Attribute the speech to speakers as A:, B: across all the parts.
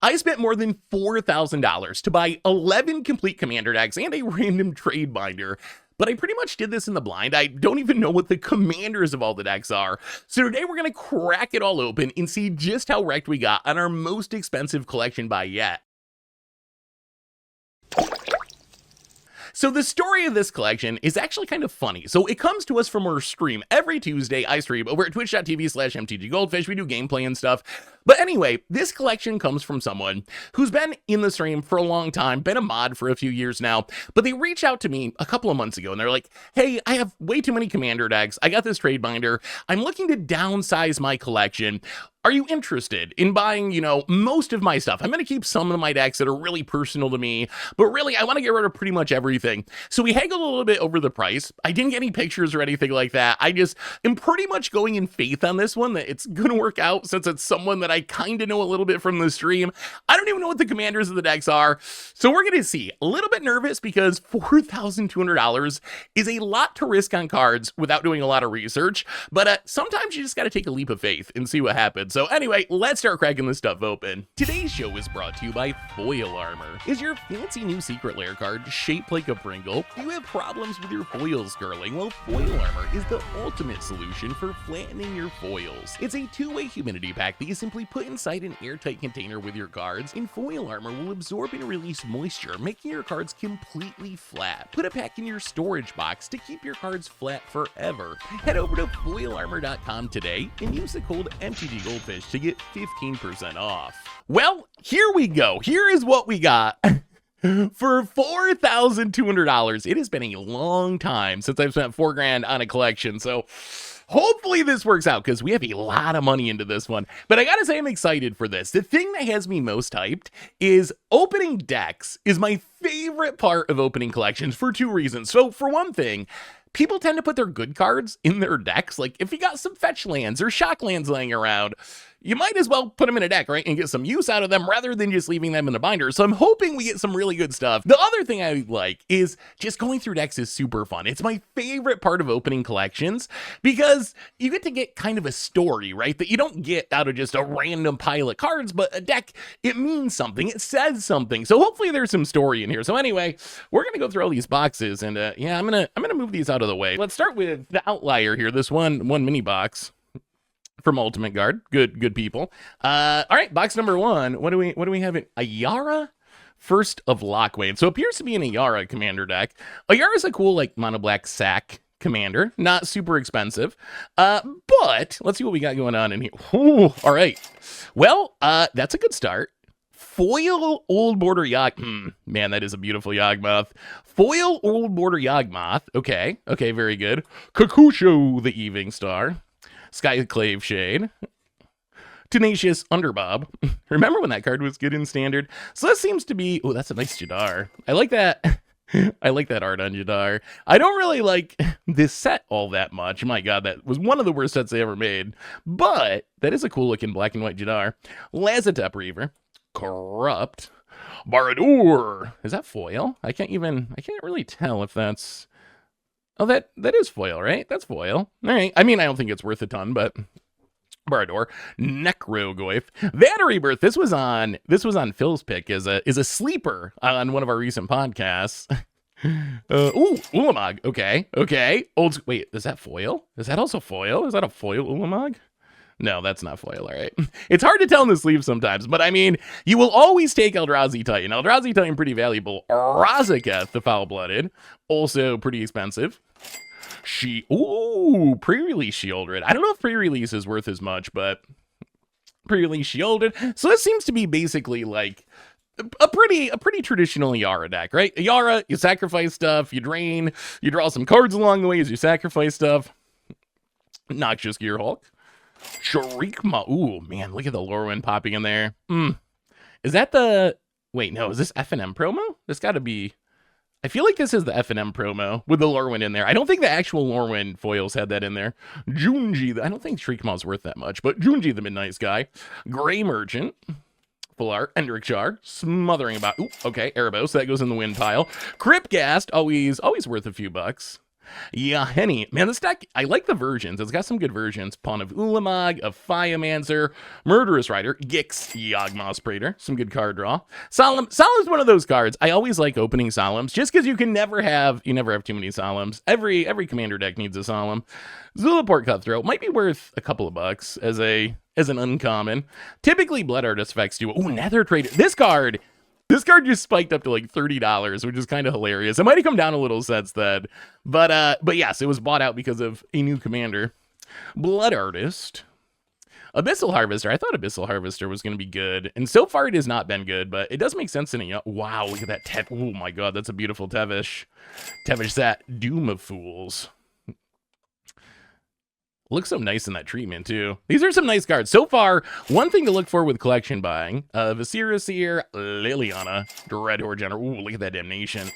A: I spent more than $4,000 to buy 11 complete commander decks and a random trade binder. But I pretty much did this in the blind. I don't even know what the commanders of all the decks are. So today we're going to crack it all open and see just how wrecked we got on our most expensive collection buy yet. So the story of this collection is actually kind of funny. So it comes to us from our stream. Every Tuesday I stream over at twitch.tv/mtggoldfish. We do gameplay and stuff. But anyway, this collection comes from someone who's been in the stream for a long time, been a mod for a few years now, but they reached out to me a couple of months ago and they're like, hey, I have way too many commander decks. I got this trade binder. I'm looking to downsize my collection. Are you interested in buying, most of my stuff? I'm going to keep some of my decks that are really personal to me, but really I want to get rid of pretty much everything. So we haggled a little bit over the price. I didn't get any pictures or anything like that. I just am pretty much going in faith on this one that it's going to work out since it's someone that I kind of know a little bit from the stream. I don't even know what the commanders of the decks are. So we're going to see. A little bit nervous because $4,200 is a lot to risk on cards without doing a lot of research, but sometimes you just got to take a leap of faith and see what happens. So anyway, let's start cracking this stuff open. Today's show is brought to you by Foil Armor. Is your fancy new secret lair card shaped like a Pringle? Do you have problems with your foils curling? Well, Foil Armor is the ultimate solution for flattening your foils. It's a two-way humidity pack that you simply put inside an airtight container with your cards, and Foil Armor will absorb and release moisture, making your cards completely flat. Put a pack in your storage box to keep your cards flat forever. Head over to foilarmor.com today and use the code MTGGoldfish to get 15% off. Well, here we go. Here is what we got. For $4,200. It has been a long time since I've spent $4,000 on a collection, so hopefully this works out because we have a lot of money into this one. But I gotta say I'm excited for this. The thing that has me most hyped is opening decks is my favorite part of opening collections for two reasons. So for one thing, people tend to put their good cards in their decks. Like if you got some fetch lands or shock lands laying around, you might as well put them in a deck, right? And get some use out of them rather than just leaving them in a binder. So I'm hoping we get some really good stuff. The other thing I like is just going through decks is super fun. It's my favorite part of opening collections because you get to get kind of a story, right? That you don't get out of just a random pile of cards, but a deck, it means something. It says something. So hopefully there's some story in here. So anyway, we're going to go through all these boxes and yeah, I'm going to move these out of the way. Let's start with the outlier here. This one mini box from Ultimate Guard. Good people. All right, box number one. What do we have in Ayara? First of Locthwain. So it appears to be an Ayara commander deck. Ayara is a cool like mono black sack commander, not super expensive. But let's see what we got going on in here. Ooh, all right. Well, that's a good start. Foil Old Border Yawgmoth. Man, that is a beautiful Yawgmoth. Foil Old Border Yawgmoth. Okay, very good. Kakusho the Evening Star. Skyclave Shade. Tenacious Underbob. Remember when that card was good in standard? So that seems to be... Oh, that's a nice Jadar. I like that. I like that art on Jadar. I don't really like this set all that much. My god, that was one of the worst sets they ever made. But that is a cool looking black and white Jadar. Lazotep Reaver. Corrupt. Barador. Is that foil? I can't really tell if that's... Oh, that is foil, right? That's foil. All right. I mean, I don't think it's worth a ton, but Barador, Necrogoyf, Vana Rebirth. This was on Phil's pick is a sleeper on one of our recent podcasts. Ulamog. Okay. Wait, is that foil? Is that also foil? Is that a foil Ulamog? No, that's not foil, all right. It's hard to tell in the sleeve sometimes, but I mean, you will always take Eldrazi Titan. Eldrazi Titan, pretty valuable. Razaketh, the Foul-Blooded, also pretty expensive. Pre-release Shieldred. I don't know if pre-release is worth as much, but pre-release Shieldred. So this seems to be basically like a pretty traditional Ayara deck, right? Ayara, you sacrifice stuff, you drain, you draw some cards along the way as you sacrifice stuff. Noxious Gearhulk. Sharikma. Ooh, man, look at the Lorwyn popping in there. Is that the... Wait, no, is this F&M promo? This got to be... I feel like this is the F&M promo with the Lorwyn in there. I don't think the actual Lorwyn foils had that in there. Junji, I don't think Shrikma's worth that much, but Junji the Midnight Sky. Grey Merchant. Full art. Endrick Char. Smothering about... Ooh, okay, Erebos. That goes in the win pile. Cryptghast, always worth a few bucks. Yeah, Henny. Man, this deck, I like the versions. It's got some good versions. Pawn of Ulamog, a Fiamancer, Murderous Rider, Gix, Yawgmoth Praetor. Some good card draw. Solemn. Solemn's one of those cards. I always like opening Solemns, just because you never have too many Solemns. Every commander deck needs a Solemn. Zulaport Cutthroat might be worth a couple of bucks as an uncommon. Typically, Blood Artifacts do. Ooh, Nether Trader. This card just spiked up to like $30, which is kind of hilarious. It might have come down a little since then, but yes, it was bought out because of a new commander. Blood Artist. Abyssal Harvester. I thought Abyssal Harvester was going to be good, and so far it has not been good, but it does make sense in it. Wow, look at that. Oh my god, that's a beautiful Tevish. Tevish Sat. Doom of Fools. Looks so nice in that treatment, too. These are some nice cards. So far, one thing to look for with collection buying. Viscera Seer, Liliana, Dreadhorde General. Ooh, look at that Damnation.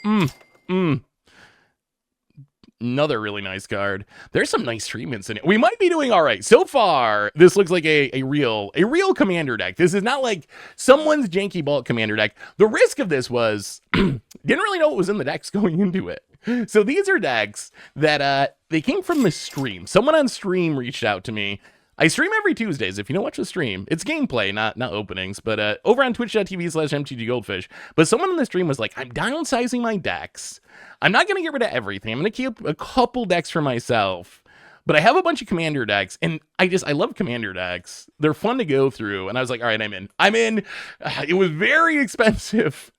A: Another really nice card. There's some nice treatments in it. We might be doing all right. So far, this looks like a real commander deck. This is not like someone's janky bulk commander deck. The risk of this was, didn't really know what was in the decks going into it. So these are decks that they came from the stream. Someone on stream reached out to me. I stream every Tuesdays. If you don't watch the stream, it's gameplay, not openings. But over on twitch.tv/mtggoldfish. But someone on the stream was like, I'm downsizing my decks. I'm not going to get rid of everything. I'm going to keep a couple decks for myself. But I have a bunch of commander decks, and I love commander decks. They're fun to go through. And I was like, all right, I'm in. It was very expensive.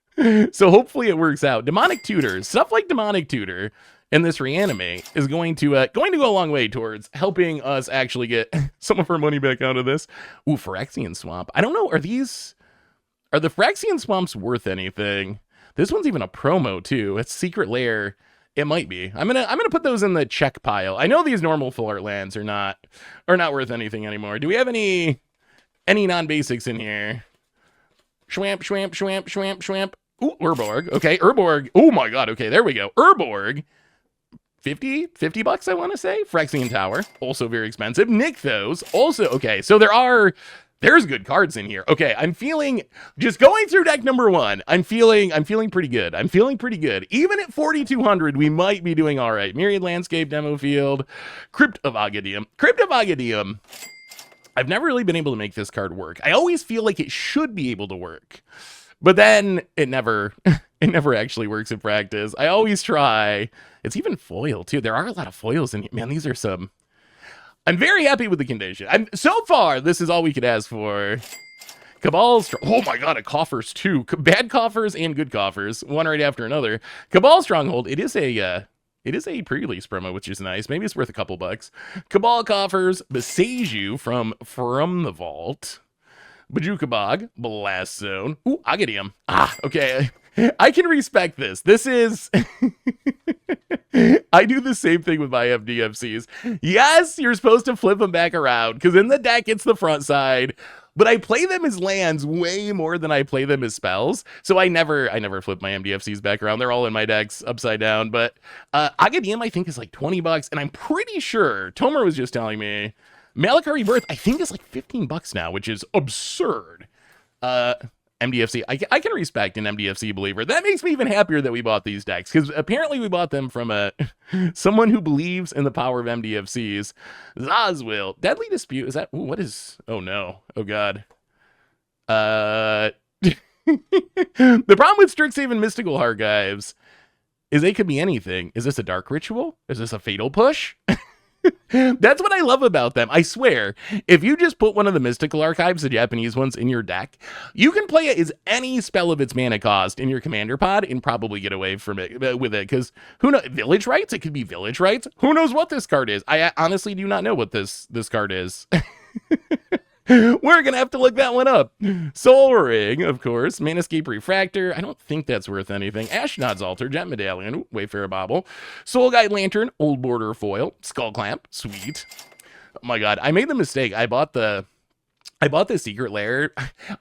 A: So hopefully it works out. Demonic Tutors, stuff like Demonic Tutor and this Reanimate is going to go a long way towards helping us actually get some of our money back out of this. Ooh, Phyrexian Swamp. I don't know, are the Phyrexian Swamps worth anything? This one's even a promo too. It's Secret Lair. It might be. I'm gonna put those in the check pile. I know these normal full art lands are not worth anything anymore. Do we have any non-basics in here? Schwamp. Ooh, Urborg. Okay, Urborg. Oh my god. Okay, there we go. Urborg. 50 bucks, I want to say. Phyrexian Tower, also very expensive. Nykthos, also okay. So there's good cards in here. Okay, I'm feeling, just going through deck number one, I'm feeling pretty good. Even at 4,200, we might be doing all right. Myriad Landscape, Demo Field, Crypt of Agadium. I've never really been able to make this card work. I always feel like it should be able to work, but then it never actually works in practice. I always try. It's even foil too. There are a lot of foils in here. Man, these are some. I'm very happy with the condition. So far, this is all we could ask for. Cabal, oh my god, a coffers too. Bad coffers and good coffers, one right after another. Cabal Stronghold. It is a pre-release promo, which is nice. Maybe it's worth a couple bucks. Cabal coffers, Beseiju from the Vault. Bajukabog, Blast Zone. Ooh, Agadium. Okay. I can respect this. This is... I do the same thing with my MDFCs. Yes, you're supposed to flip them back around, because in the deck, it's the front side. But I play them as lands way more than I play them as spells. So I never flip my MDFCs back around. They're all in my decks upside down. But Agadium, I think, is like 20 bucks. And I'm pretty sure, Tomer was just telling me, Malakari Birth, I think, is like 15 bucks now, which is absurd. MDFC, I can respect an MDFC believer. That makes me even happier that we bought these decks, because apparently we bought them from someone who believes in the power of MDFCs. Zazwil, Deadly Dispute, is that, ooh, what is, oh no, oh god. The problem with Strixhaven Mystical Archives is they could be anything. Is this a Dark Ritual? Is this a Fatal Push? That's what I love about them. I swear, if you just put one of the Mystical Archives, the Japanese ones, in your deck, you can play it as any spell of its mana cost in your commander pod and probably get away from it with it. Because who knows? Village Rites? It could be Village Rites. Who knows what this card is? I honestly do not know what this card is. We're gonna have to look that one up. Soul Ring, of course. Manascape Refractor. I don't think that's worth anything. Ashnod's Altar. Jet Medallion. Wayfarer Bauble. Soul Guide Lantern. Old Border Foil. Skull Clamp. Sweet. Oh my god. I made the mistake. I bought the Secret Lair.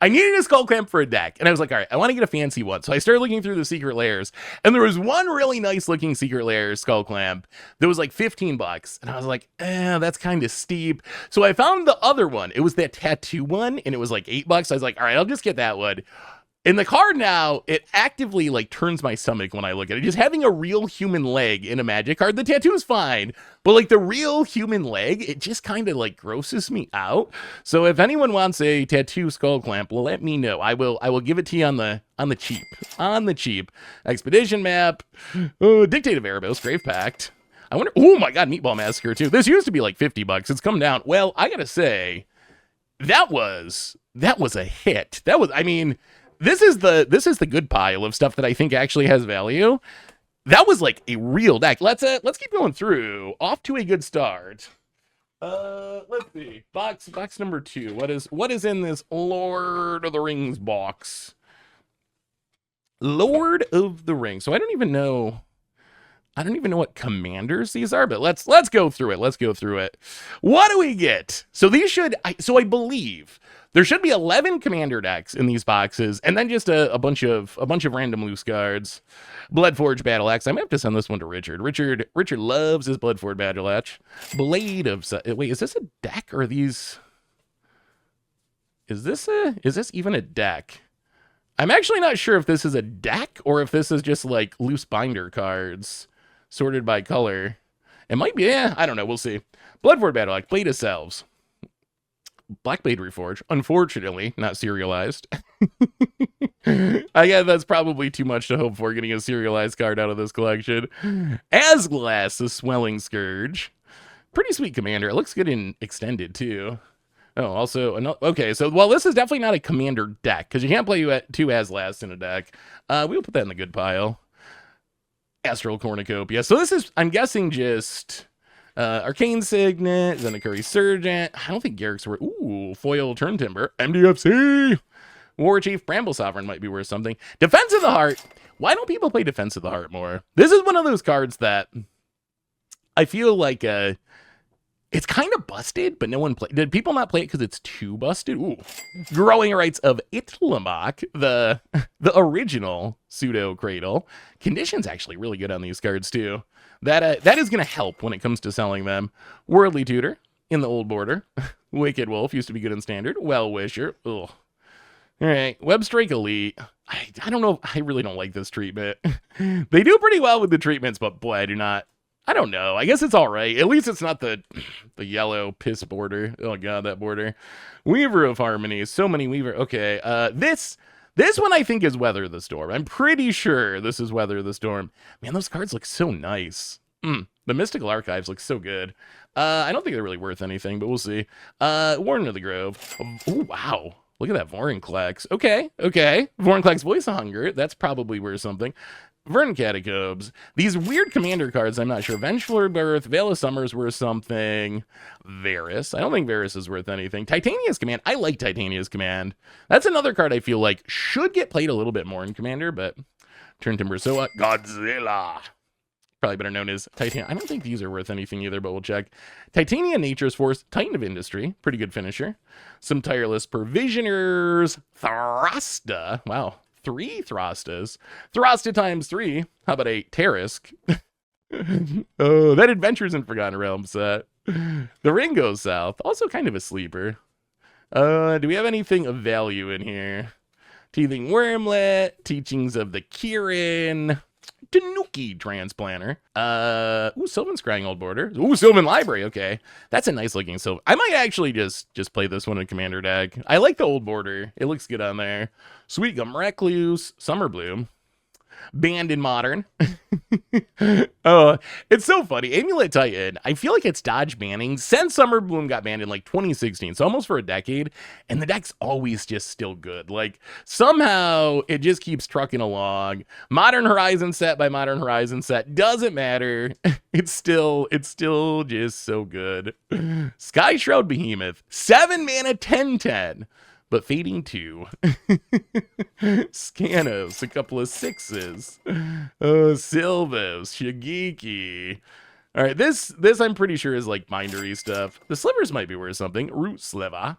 A: I needed a Skull Clamp for a deck. And I was like, all right, I want to get a fancy one. So I started looking through the Secret Lairs. And there was one really nice looking Secret Lair Skull Clamp that was like 15 bucks. And I was like, that's kind of steep. So I found the other one. It was that tattoo one. And it was like 8 bucks. I was like, all right, I'll just get that one. In the card now, it actively like turns my stomach when I look at it. Just having a real human leg in a Magic card, the tattoo is fine, but like the real human leg, it just kind of like grosses me out. So if anyone wants a tattoo skull clamp, well, let me know. I will give it to you on the cheap. Expedition map, Dictate of Erebos, Grave Pact. I wonder. Oh my God, Meatball Massacre too. This used to be like $50. It's come down. Well, I gotta say, that was a hit. I mean. This is the good pile of stuff that I think actually has value. That was like a real deck. Let's keep going through. Off to a good start. Let's see. Box number 2. What is in this Lord of the Rings box? Lord of the Rings. So I don't even know what commanders these are, but let's go through it. What do we get? So these should I believe there should be 11 commander decks in these boxes, and then just a bunch of random loose cards. Bloodforge Battle Axe. I might have to send this one to Richard. Richard loves his Bloodforge Battle Axe. Blade of wait, is this a deck or are these? Is this even a deck? I'm actually not sure if this is a deck or if this is just like loose binder cards sorted by color. It might be. I don't know. We'll see. Bloodforge Battle Axe. Blade of Selves. Blackblade Reforge, unfortunately, not serialized. I guess that's probably too much to hope for getting a serialized card out of this collection. Asglass, the Swelling Scourge. Pretty sweet commander. It looks good in extended, too. Oh, also, okay, so, well, this is definitely not a commander deck, because you can't play 2 Asglass in a deck. We'll put that in the good pile. Astral Cornucopia. So this is, I'm guessing, just... Arcane Signet, Zenokuri Surgeon. I don't think Garrick's worth. Ooh, Foil Turn Timber. MDFC. War Chief, Bramble Sovereign might be worth something. Defense of the Heart. Why don't people play Defense of the Heart more? This is one of those cards that I feel like it's kind of busted, but no one played. Did people not play it because it's too busted? Ooh. Growing Rights of Itlimoc, the original pseudo Cradle. Condition's actually really good on these cards too. That is going to help when it comes to selling them. Worldly Tutor in the old border. Wicked Wolf used to be good in standard. Well-Wisher. Ugh. All right. Webstrike Elite. I don't know. I really don't like this treatment. They do pretty well with the treatments, but boy, I don't know. I guess it's all right. At least it's not the yellow piss border. Oh, God, that border. Weaver of Harmony. So many Weaver. Okay. This one I think is Weather the Storm. I'm pretty sure this is Weather the Storm. Man, those cards look so nice. The Mystical Archives look so good. I don't think they're really worth anything, but we'll see. Warden of the Grove. Oh, wow. Look at that Vorinclex. Okay. Vorinclex Voice of Hunger. That's probably worth something. Vern Catacombs. These weird commander cards, I'm not sure. Vengeful Birth, Veil of Summer's worth something. Varus. I don't think Varus is worth anything. Titania's Command. I like Titania's Command. That's another card I feel like should get played a little bit more in Commander, but Turn Timber. So Godzilla. Probably better known as Titania. I don't think these are worth anything either, but we'll check. Titania Nature's Force. Titan of Industry. Pretty good finisher. Some Tireless Provisioners. Thrasta. Wow. 3 Thrastas. Thrasta times 3. How about a Tarisk? Oh, that Adventures in Forgotten Realms set. The Ring Goes South. Also kind of a sleeper. Do we have anything of value in here? Teething Wormlet. Teachings of the Kirin. Tanuki Transplanter. Sylvan Scrying Old Border. Ooh, Sylvan Library. Okay. That's a nice looking Sylvan. I might actually just play this one in Commander deck. I like the Old Border. It looks good on there. Sweet Gum Recluse. Summer Bloom. Banned in Modern. Oh, it's so funny. Amulet Titan, I feel like it's dodge banning since Summer Bloom got banned in like 2016, so almost for a decade, and the deck's always just still good. Like, somehow it just keeps trucking along. Modern Horizon set by Modern Horizon set, doesn't matter. It's still just so good. Sky Shroud Behemoth, 7 mana, 10/10. But Fading 2. Scanos, a couple of 6s. Silvos, Shigeki. All right, this I'm pretty sure is like bindery stuff. The Slivers might be worth something. Root Sliver.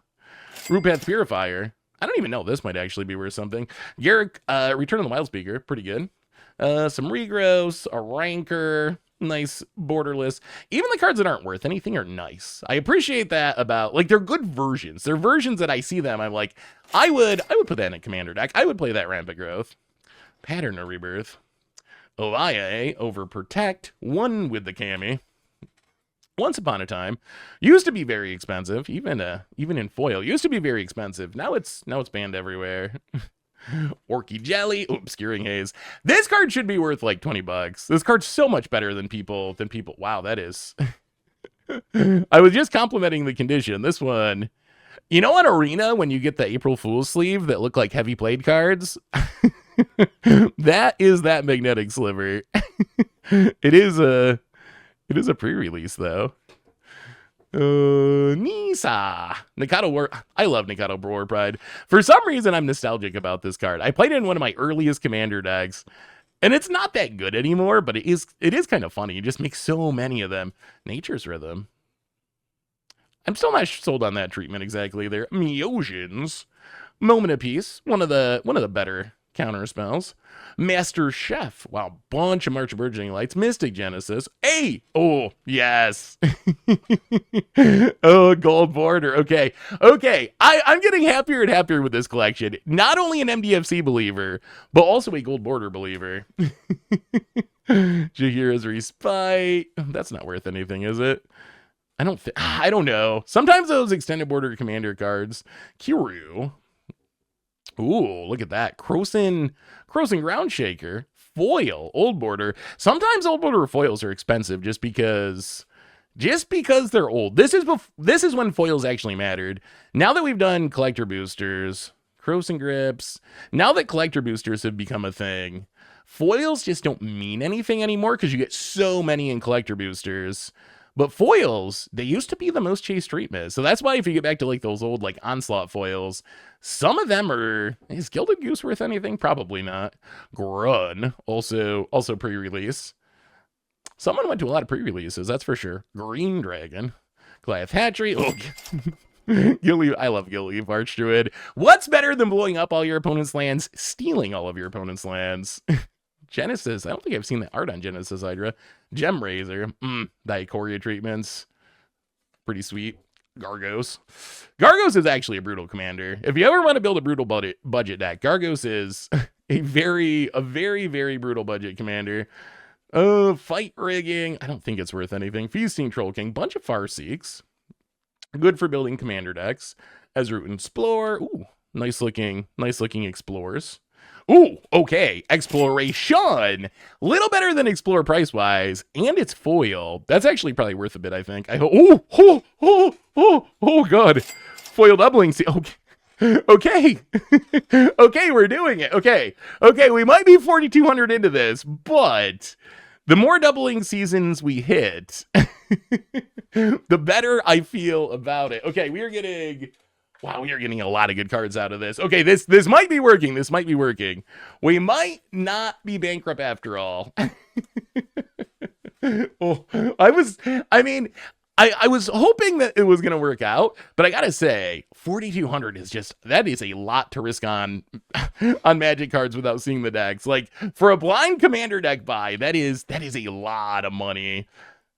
A: Rootpath Purifier. I don't even know. This might actually be worth something. Garrick, Return of the Wild Speaker. Pretty good. Some Regrowth, a Rancor. Nice borderless. Even the cards that aren't worth anything are nice. I appreciate that about, like, they're good versions. They're versions that I see them, I'm like, I would put that in a commander deck. I would play that Rampant Growth. Pattern of Rebirth. Ovaye, Overprotect, 1 with the Cami. Once upon a time, used to be very expensive, even in foil. Used to be very expensive. Now it's banned everywhere. Orky Jelly, Obscuring Haze. This card should be worth like $20. This card's so much better than people. Wow, that is. I was just complimenting the condition. This one, you know, on Arena when you get the April Fool's sleeve that look like heavy played cards. That is that magnetic sliver. It is a pre-release though. Nisa. Nikado War. I love Nikado War Pride. For some reason, I'm nostalgic about this card. I played it in one of my earliest commander decks, and it's not that good anymore, but it is kind of funny. You just make so many of them. Nature's Rhythm. I'm still not sold on that treatment exactly there. Meosians. Moment of Peace. One of the better counter spells. Master Chef. Wow, bunch of March of Burgeoning Lights. Mystic Genesis. Hey! Oh, yes. Oh, gold border. Okay. I'm getting happier and happier with this collection. Not only an MDFC believer, but also a gold border believer. Jahira's Respite. That's not worth anything, is it? I don't know. Sometimes those extended border commander cards. Kiryu. Ooh, look at that. Croson Ground Shaker. Foil. Old border. Sometimes old border foils are expensive just because they're old. This is when foils actually mattered. Now that we've done collector boosters, Croson Grips, now that collector boosters have become a thing, foils just don't mean anything anymore because you get so many in collector boosters. But foils, they used to be the most chased treatment. So that's why if you get back to like those old like Onslaught foils, some of them are... Is Gilded Goose worth anything? Probably not. Grun, also pre-release. Someone went to a lot of pre-releases, that's for sure. Green Dragon. Goliath Hatchery. Oh, I love Gilly Archdruid. What's better than blowing up all your opponent's lands? Stealing all of your opponent's lands. Genesis. I don't think I've seen the art on Genesis Hydra. Gem Razor. The Ikoria treatments. Pretty sweet. Gargos. Gargos is actually a brutal commander. If you ever want to build a brutal budget deck, Gargos is a very, very brutal budget commander. Fight Rigging. I don't think it's worth anything. Feasting Troll King. Bunch of Farseeks. Good for building commander decks. Ezroot Explore. Ooh, nice looking Explorers. Ooh, okay. Exploration. Little better than Explore price-wise, and it's foil. That's actually probably worth a bit, I think. Oh, God. Foil doubling. Okay. Okay, we're doing it. Okay, we might be 4,200 into this, but the more doubling seasons we hit, the better I feel about it. Okay, we are getting... Wow, we are getting a lot of good cards out of this. Okay, this might be working. This might be working. We might not be bankrupt after all. Oh, I was hoping that it was going to work out, but I got to say, 4,200 that is a lot to risk on Magic cards without seeing the decks. Like, for a blind commander deck buy, that is a lot of money.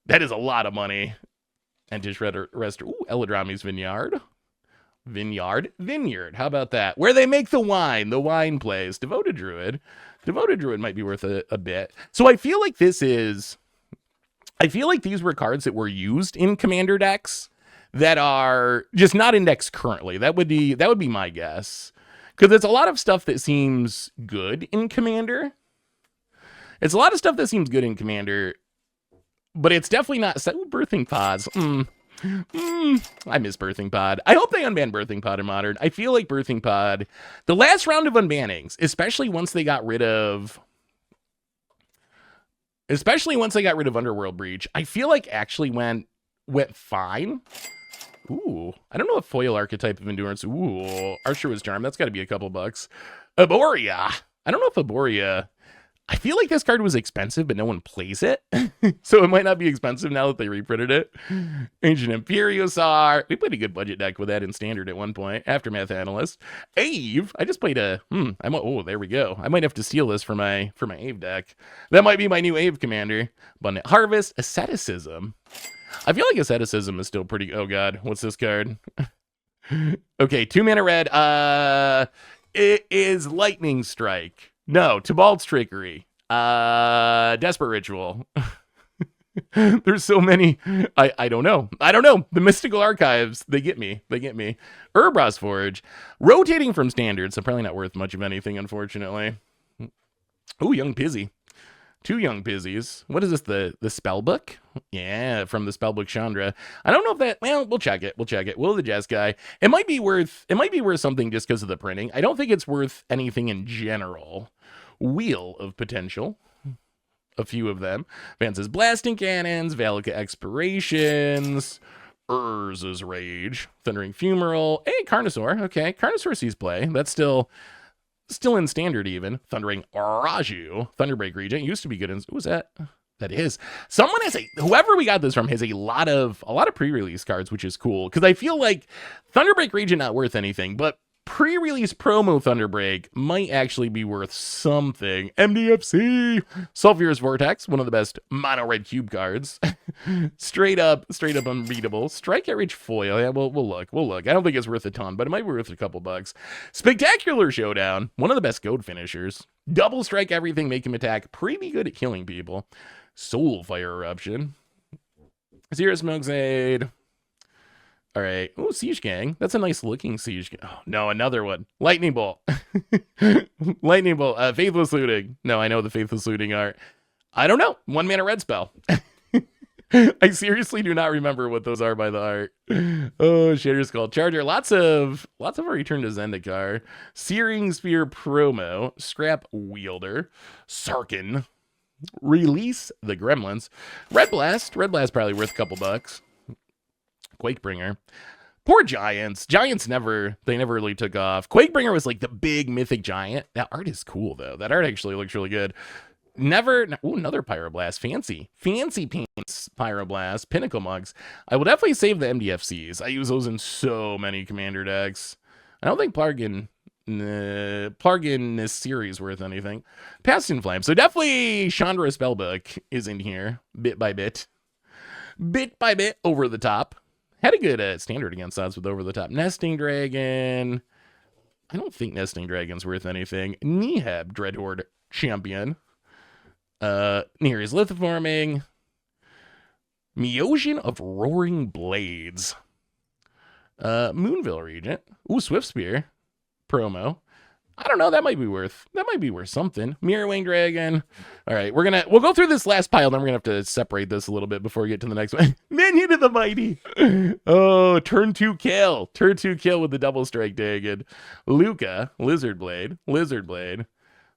A: That is a lot of money. And Dish Rester, Eladrami's Vineyard. How about that? Where they make the wine plays. Devoted Druid might be worth a bit. So I feel like these were cards that were used in commander decks that are just not indexed currently. That would be my guess. Because it's a lot of stuff that seems good in commander. But it's definitely not birthing pods. I miss Birthing Pod. I hope they unban Birthing Pod in Modern. I feel like Birthing Pod, the last round of unbannings, especially once they got rid of Underworld Breach, I feel like actually went fine. Ooh, I don't know if foil archetype of endurance. Ooh, Archer was Charm. That's got to be a couple bucks. Aboria. I don't know if Aboria. I feel like this card was expensive, but no one plays it. So it might not be expensive now that they reprinted it. Ancient Imperiosaur. We played a good budget deck with that in Standard at one point. Aftermath Analyst. Ave. I just played a... oh, there we go. I might have to steal this for my Ave deck. That might be my new Ave commander. Abundant Harvest. Asceticism. I feel like Asceticism is still pretty... Oh, God. What's this card? Okay, 2 mana red. It is Lightning Strike. No, Tibalt's Trickery. Desperate Ritual. There's so many. I don't know. The Mystical Archives, they get me. Urbros Forge. Rotating from Standard, so probably not worth much of anything, unfortunately. Ooh, Young Pizzy. 2 Young Pizzies. What is this, the Spellbook? Yeah, from the Spellbook Chandra. I don't know if that, well, we'll check it. Will the Jess guy. It might be worth something just because of the printing. I don't think it's worth anything in general. Wheel of Potential. A few of them. Vance's Blasting Cannons, Valaka Expirations, Urza's Rage, Thundering Fumarole. Hey, Carnosaur. Okay, Carnosaur sees play. That's still in Standard even. Thundering Raju. Thunderbreak Regent used to be good in... Who was that? That is. Someone has whoever we got this from has a lot of pre-release cards, which is cool. Because I feel like Thunderbreak Regent not worth anything, but pre-release promo Thunderbreak might actually be worth something. MDFC! Sulfurous Vortex, one of the best mono red cube cards. straight up unbeatable. Strike at Reach foil. Yeah, we'll look. I don't think it's worth a ton, but it might be worth a couple bucks. Spectacular Showdown, one of the best gold finishers. Double strike everything, make him attack. Pretty good at killing people. Soulfire Eruption. Zero Smoke's Aid. All right. Oh, Siege Gang. That's a nice looking Siege Gang. Oh, no, another one. Lightning Bolt. Lightning Bolt. Faithless Looting. No, I know the Faithless Looting art. I don't know. 1 mana red spell. I seriously do not remember what those are by the art. Oh, Shattered Skull Charger. Lots of our Return to Zendikar. Searing Spear promo. Scrap Wielder. Sarkin. Release the Gremlins. Red Blast. Red Blast probably worth a couple bucks. Quakebringer. Poor Giants. Giants never really took off. Quakebringer was like the big mythic giant. That art is cool though. That art actually looks really good. Another Pyroblast. Fancy pants Pyroblast. Pinnacle Mugs. I will definitely save the MDFCs. I use those in so many commander decks. I don't think Plargin this series worth anything. Past in Flame. So definitely Chandra Spellbook is in here. Bit by bit. Over the top. Had a good Standard against odds with Over the Top. Nesting Dragon. I don't think Nesting Dragon's worth anything. Neheb, Dreadhorde Champion. Neheri's Lithoforming. Meosion of Roaring Blades. Moonville Regent. Ooh, Swift Spear. Promo. I don't know. That might be worth something. Mirrorwing Dragon. All right, we'll go through this last pile, then we're gonna have to separate this a little bit before we get to the next one. Minion of the Mighty. Oh, turn 2 kill with the double strike Dagon. Luca, Lizard Blade.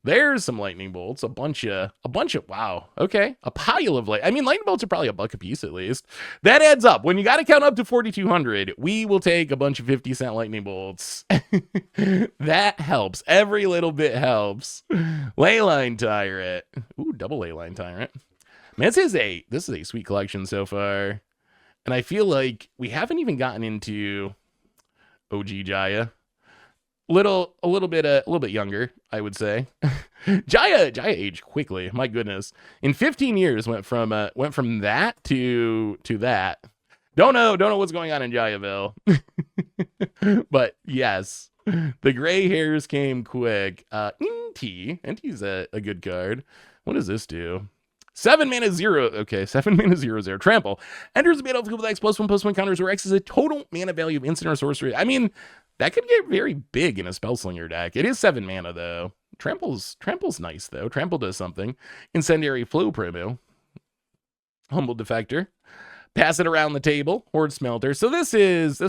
A: There's some lightning bolts, a bunch of, wow, okay, a pile of lightning bolts are probably $1 a piece at least. That adds up. When you got to count up to 4,200, we will take a bunch of 50-cent lightning bolts. That helps. Every little bit helps. Leyline Tyrant. Ooh, double Leyline Tyrant. Man, this is a sweet collection so far. And I feel like we haven't even gotten into OG Jaya. A little bit younger, I would say. Jaya aged quickly. My goodness, in 15 years went from that to that. Don't know what's going on in Jayaville. But yes, the gray hairs came quick. Inti's a good card. What does this do? 7 mana 0. Okay, 7 mana 0/0. Trample. Enters the battlefield with X +1/+1 counters where X is a total mana value of instant or sorcery. I mean, that could get very big in a Spellslinger deck. It is 7 mana though. Trample's nice though. Trample does something. Incendiary Flow promo. Humble Defector. Pass it around the table. Horde Smelter. So this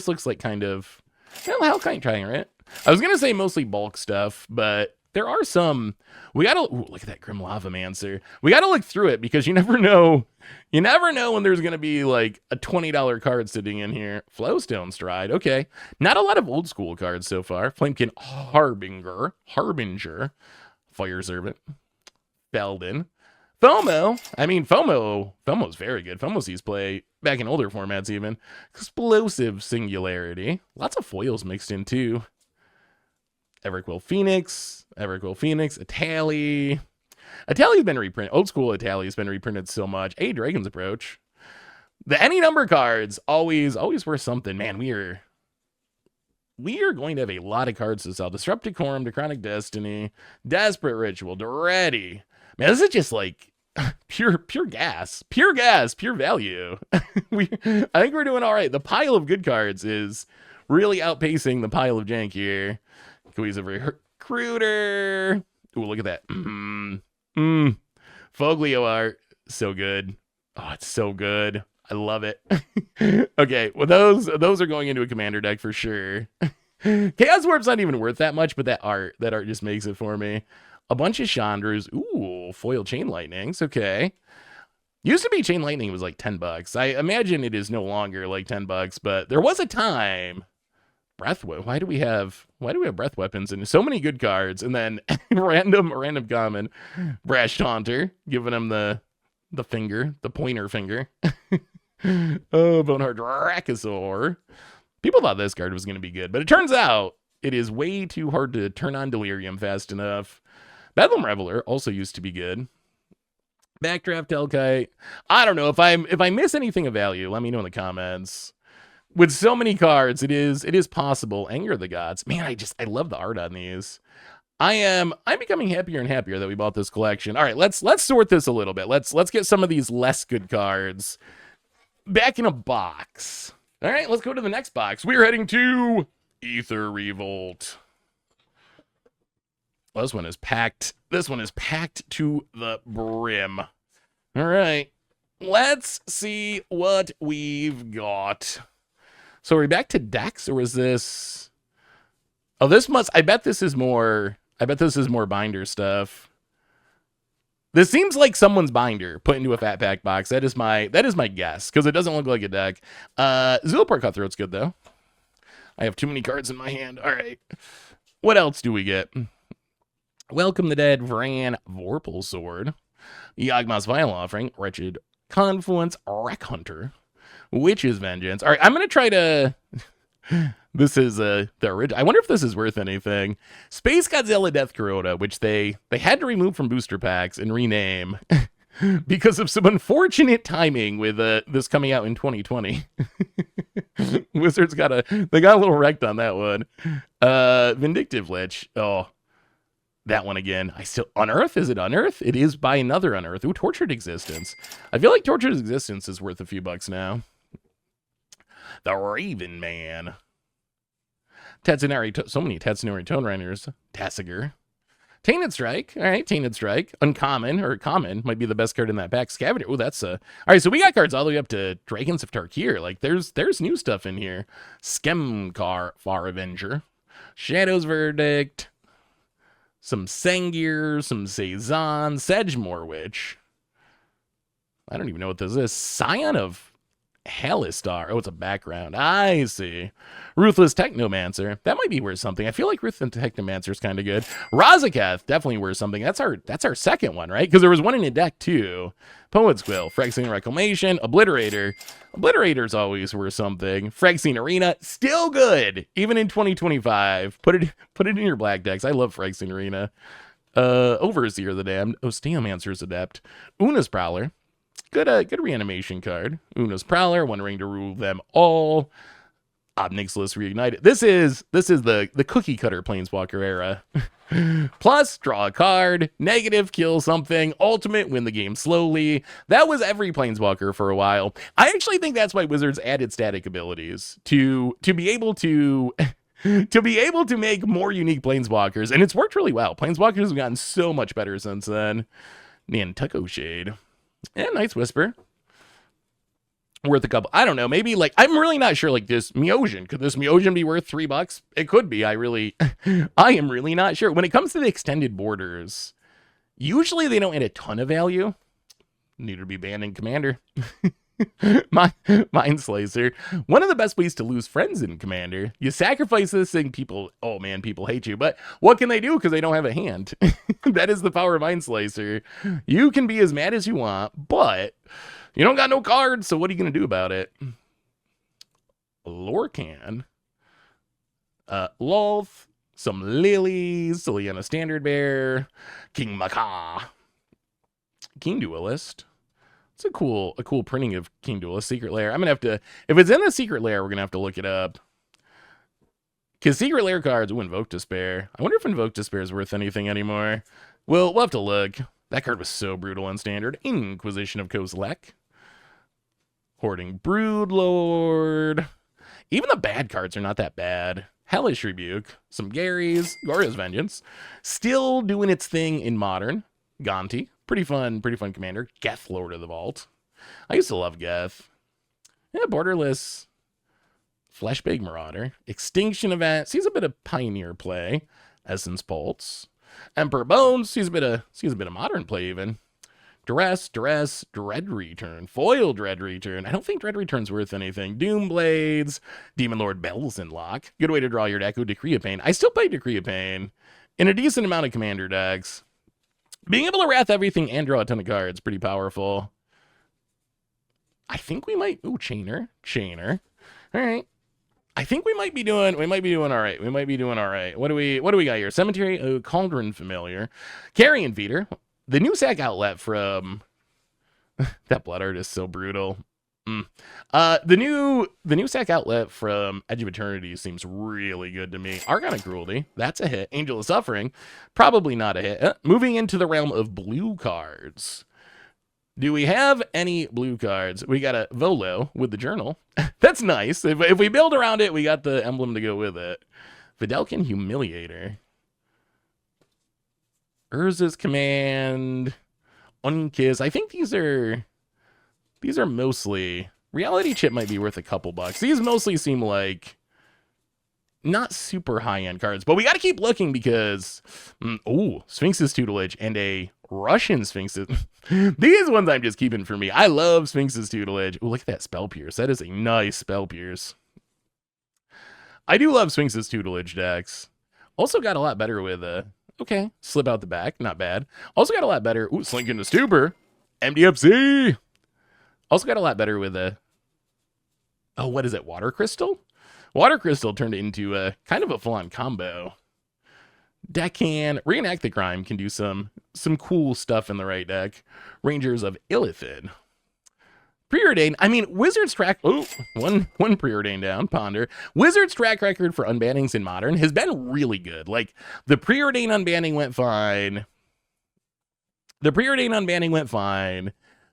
A: looks like kind of, Hellkite Tyrant. I was gonna say mostly bulk stuff, but there are some. We gotta look at that Grim Lavamancer. We gotta look through it because you never know. You never know when there's gonna be like a $20 card sitting in here. Flowstone Stride. Okay, not a lot of old school cards so far. Flamekin Harbinger. Fire Servant. Belden. FOMO. I mean, FOMO's very good. FOMO sees play back in older formats even. Explosive Singularity. Lots of foils mixed in too. Everquill Phoenix. Atali. Atali's been reprinted. Old school Atali's been reprinted so much. Dragon's Approach. The any number cards always worth something. Man, we are going to have a lot of cards to sell. Disrupt Decorum, Dechronic Destiny, Desperate Ritual, Duretti. Man, this is just like pure gas, pure value. I think we're doing all right. The pile of good cards is really outpacing the pile of jank here. Cohesive Recruiter. Ooh, look at that. Foglio art. So good. Oh, it's so good. I love it. Okay, well, those are going into a commander deck for sure. Chaos Warp's not even worth that much, but that art just makes it for me. A bunch of Chandras. Ooh, foil Chain Lightnings. Okay. Used to be Chain Lightning was like $10. I imagine it is no longer like $10, but there was a time. Why do we have breath weapons and so many good cards, and then random common Brash Taunter, giving him the finger, the pointer finger. Oh, Bonehard Dracosaur. People thought this card was going to be good, but it turns out it is way too hard to turn on Delirium fast enough. Bedlam Reveler also used to be good. Backdraft Telkite. I don't know if I miss anything of value. Let me know in the comments. With so many cards, it is possible. Anger of the Gods. Man, I love the art on these. I'm becoming happier and happier that we bought this collection. All right, let's sort this a little bit. Let's get some of these less good cards back in a box. All right, let's go to the next box. We're heading to Aether Revolt. Well, this one is packed. This one is packed to the brim. All right, let's see what we've got. So are we back to decks, or is this? Oh, I bet this is more binder stuff. This seems like someone's binder put into a fat pack box. That is my guess, because it doesn't look like a deck. Zulaport Cutthroat's good though. I have too many cards in my hand. All right. What else do we get? Welcome the Dead, Vran Vorpal Sword, Yawgmoth's Vile Offering, Wretched Confluence, Wreck Hunter, Witch's Vengeance. All right, I'm going to try to... This is the original. I wonder if this is worth anything. Space Godzilla Death Corona, which they had to remove from booster packs and rename because of some unfortunate timing with this coming out in 2020. Wizards got a little wrecked on that one. Vindictive Lich. Oh, that one again. Unearth? Is it Unearth? It is by another Unearth. Ooh, Tortured Existence. I feel like Tortured Existence is worth a few bucks now. The Raven Man. Tetsunari, so many Tetsunari Tone Runners. Tassiger. Tainted Strike. All right, Tainted Strike. Uncommon, or Common, might be the best card in that pack. Scavenger. Oh, that's a... All right, so we got cards all the way up to Dragons of Tarkir. Like, there's new stuff in here. Skemkar, Far Avenger. Shadow's Verdict. Some Sengir, some Sazan. Sedgemoor Witch. I don't even know what this is. Scion of... Halistar. Oh, it's a background. I see. Ruthless Technomancer. That might be worth something. I feel like Ruthless Technomancer is kind of good. Razaketh, definitely worth something. That's our second one, right? Because there was one in a deck too. Poet's Quill, Phyrexian Reclamation, Obliterator. Obliterator's always worth something. Phyrexian Arena, still good, even in 2025. Put it in your black decks. I love Phyrexian Arena. Overseer the Damned. Osteomancer's Adept. Una's Prowler. Good reanimation card. Una's Prowler, One Ring to rule them all. Obnixilis Reignited. This is the cookie cutter Planeswalker era. Plus, draw a card. Negative, kill something. Ultimate, win the game slowly. That was every Planeswalker for a while. I actually think that's why Wizards added static abilities to be able to make more unique Planeswalkers, and it's worked really well. Planeswalkers have gotten so much better since then. Nantucket Shade. And Night's Whisper. Worth a couple. I don't know. Maybe like, I'm really not sure. Like this Meosion. Could this Meosion be worth $3? It could be. I am really not sure. When it comes to the extended borders, usually they don't add a ton of value. Need to be banned in Commander. Mind Slicer. One of the best ways to lose friends in Commander. You sacrifice this thing, people, oh man, people hate you. But what can they do because they don't have a hand? That is the power of Mind Slicer. You can be as mad as you want, but you don't got no cards, so what are you going to do about it? Lorcan. Lolth. Some Lilies. Liliana Standard Bearer. King Macaw. King Duelist. It's a cool printing of King Duelist Secret Lair. I'm gonna have to, if it's in the Secret Lair, we're gonna have to look it up. Because Secret Lair cards, Invoke Despair. I wonder if Invoke Despair is worth anything anymore. We'll have to look. That card was so brutal in Standard. Inquisition of Kozilek. Hoarding Broodlord. Even the bad cards are not that bad. Hellish Rebuke. Some Garys. Gora's Vengeance. Still doing its thing in Modern. Gonti. Pretty fun commander. Geth, Lord of the Vault. I used to love Geth. Yeah, Borderless. Fleshbag Marauder. Extinction Event. Sees a bit of Pioneer play. Essence Pulse. Emperor Bones. Sees a bit of Modern play even. Duress, Dread Return. Foil Dread Return. I don't think Dread Return's worth anything. Doom Blades. Demon Lord Bells in Lock. Good way to draw your deck. Decree of Pain. I still play Decree of Pain in a decent amount of commander decks. Being able to wrath everything and draw a ton of cards, pretty powerful. I think we might, ooh, Chainer. All right. I think we might be doing all right. What do we got here? Cemetery, Cauldron Familiar. Carrion Feeder. The new sack outlet from, that blood art is so brutal. The new sack outlet from Edge of Eternity seems really good to me. Argon of Cruelty, that's a hit. Angel of Suffering, probably not a hit. Moving into the realm of blue cards. Do we have any blue cards? We got a Volo with the journal. That's nice. If we build around it, we got the emblem to go with it. Videlkin Humiliator. Urza's Command. Unkiss. I think these are mostly, Reality Chip might be worth a couple bucks. These mostly seem like not super high-end cards, but we got to keep looking because, Sphinx's Tutelage and a Russian Sphinx's. These ones I'm just keeping for me. I love Sphinx's Tutelage. Oh, look at that Spell Pierce. That is a nice Spell Pierce. I do love Sphinx's Tutelage decks. Also got a lot better with, okay, Slip Out the Back, not bad. Also got a lot better, Slink into Stupor, MDFC. Also got a lot better with what is it, Water Crystal? Water Crystal turned into a kind of a full-on combo. Deckhand, Reenact the Crime can do some cool stuff in the right deck. Rangers of Illithid. Preordained, I mean, Wizard's track, one Preordained down, Ponder. Wizard's track record for unbannings in Modern has been really good. Like, the Preordained unbanning went fine.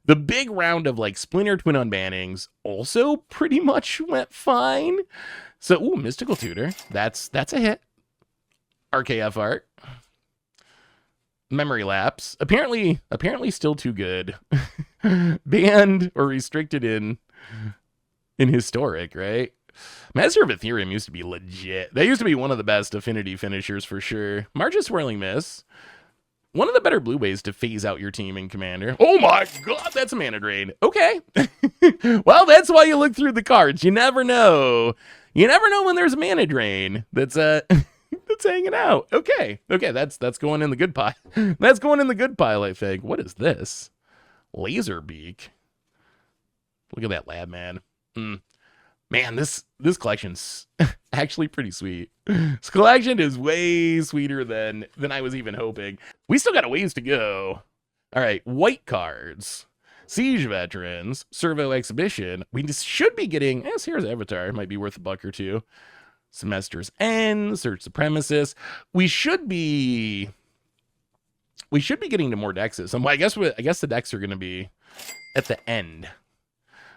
A: The big round of, like, Splinter Twin unbannings also pretty much went fine. So, Mystical Tutor, that's a hit. RKF Art. Memory Lapse. Apparently still too good. Banned or restricted in Historic, right? Master of Ethereum used to be legit. That used to be one of the best affinity finishers for sure. March of Swirling Miss. One of the better blue ways to phase out your team in Commander. Oh my god, that's a mana drain. Okay. Well, that's why you look through the cards. You never know. You never know when there's a mana drain that's that's hanging out. Okay, that's going in the good pile. That's going in the good pile, I think. What is this? Laserbeak. Look at that lab, man. Man, this collection's actually pretty sweet. This collection is way sweeter than I was even hoping. We still got a ways to go. All right, white cards. Siege Veterans, Servo Exhibition. We just should be getting, Sierra's Avatar might be worth a buck or two. Semester's End, Search Supremacist. We should be getting to more decks. I guess the decks are going to be at the end.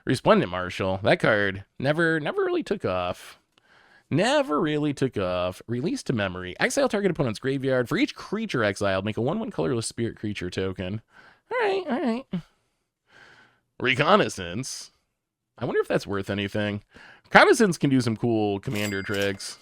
A: Resplendent Marshal. That card never really took off. Release to memory. Exile target opponent's graveyard. For each creature exiled, make a 1/1 colorless spirit creature token. All right. Reconnaissance. I wonder if that's worth anything. Reconnaissance can do some cool commander tricks.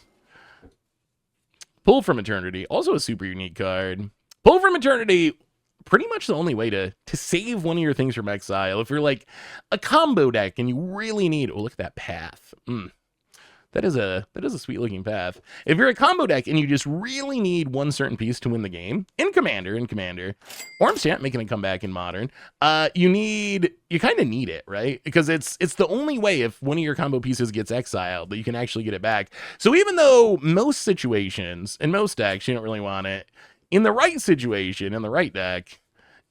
A: Pull from Eternity. Also a super unique card. Pull from Eternity pretty much the only way to save one of your things from exile. If you're like a combo deck and you really need, oh, look at that path. That is a sweet looking path. If you're a combo deck and you just really need one certain piece to win the game, in Commander, Ormstamp making a comeback in Modern, you kind of need it, right? Because it's the only way if one of your combo pieces gets exiled that you can actually get it back. So even though most situations, in most decks, you don't really want it, in the right situation, in the right deck,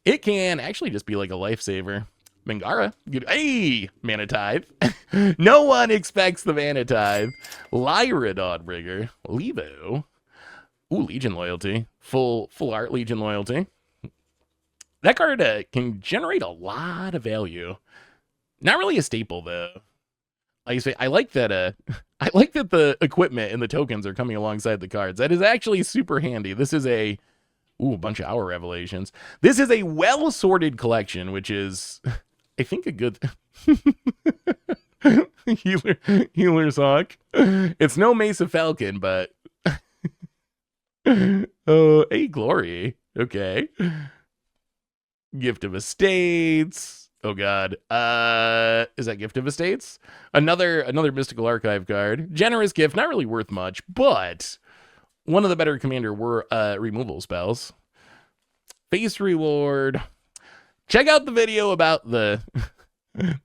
A: it can actually just be like a lifesaver. Mangara, good. Hey, Mana Tithe. No one expects the Mana Tithe. Lyra Dawnbringer, Levo. Ooh, Legion Loyalty. Full art Legion Loyalty. That card can generate a lot of value. Not really a staple though. Like you say, I like that the equipment and the tokens are coming alongside the cards. That is actually super handy. This is a bunch of Hour Revelations. This is a well-sorted collection, which is, I think, a good Healer's Hawk. It's no Mesa Falcon, but oh, a Glory. Okay. Gift of Estates. Oh god. Is that Gift of Estates? Another Mystical Archive card. Generous gift, not really worth much, but one of the better Commander removal spells. Face Reward. Check out the video about the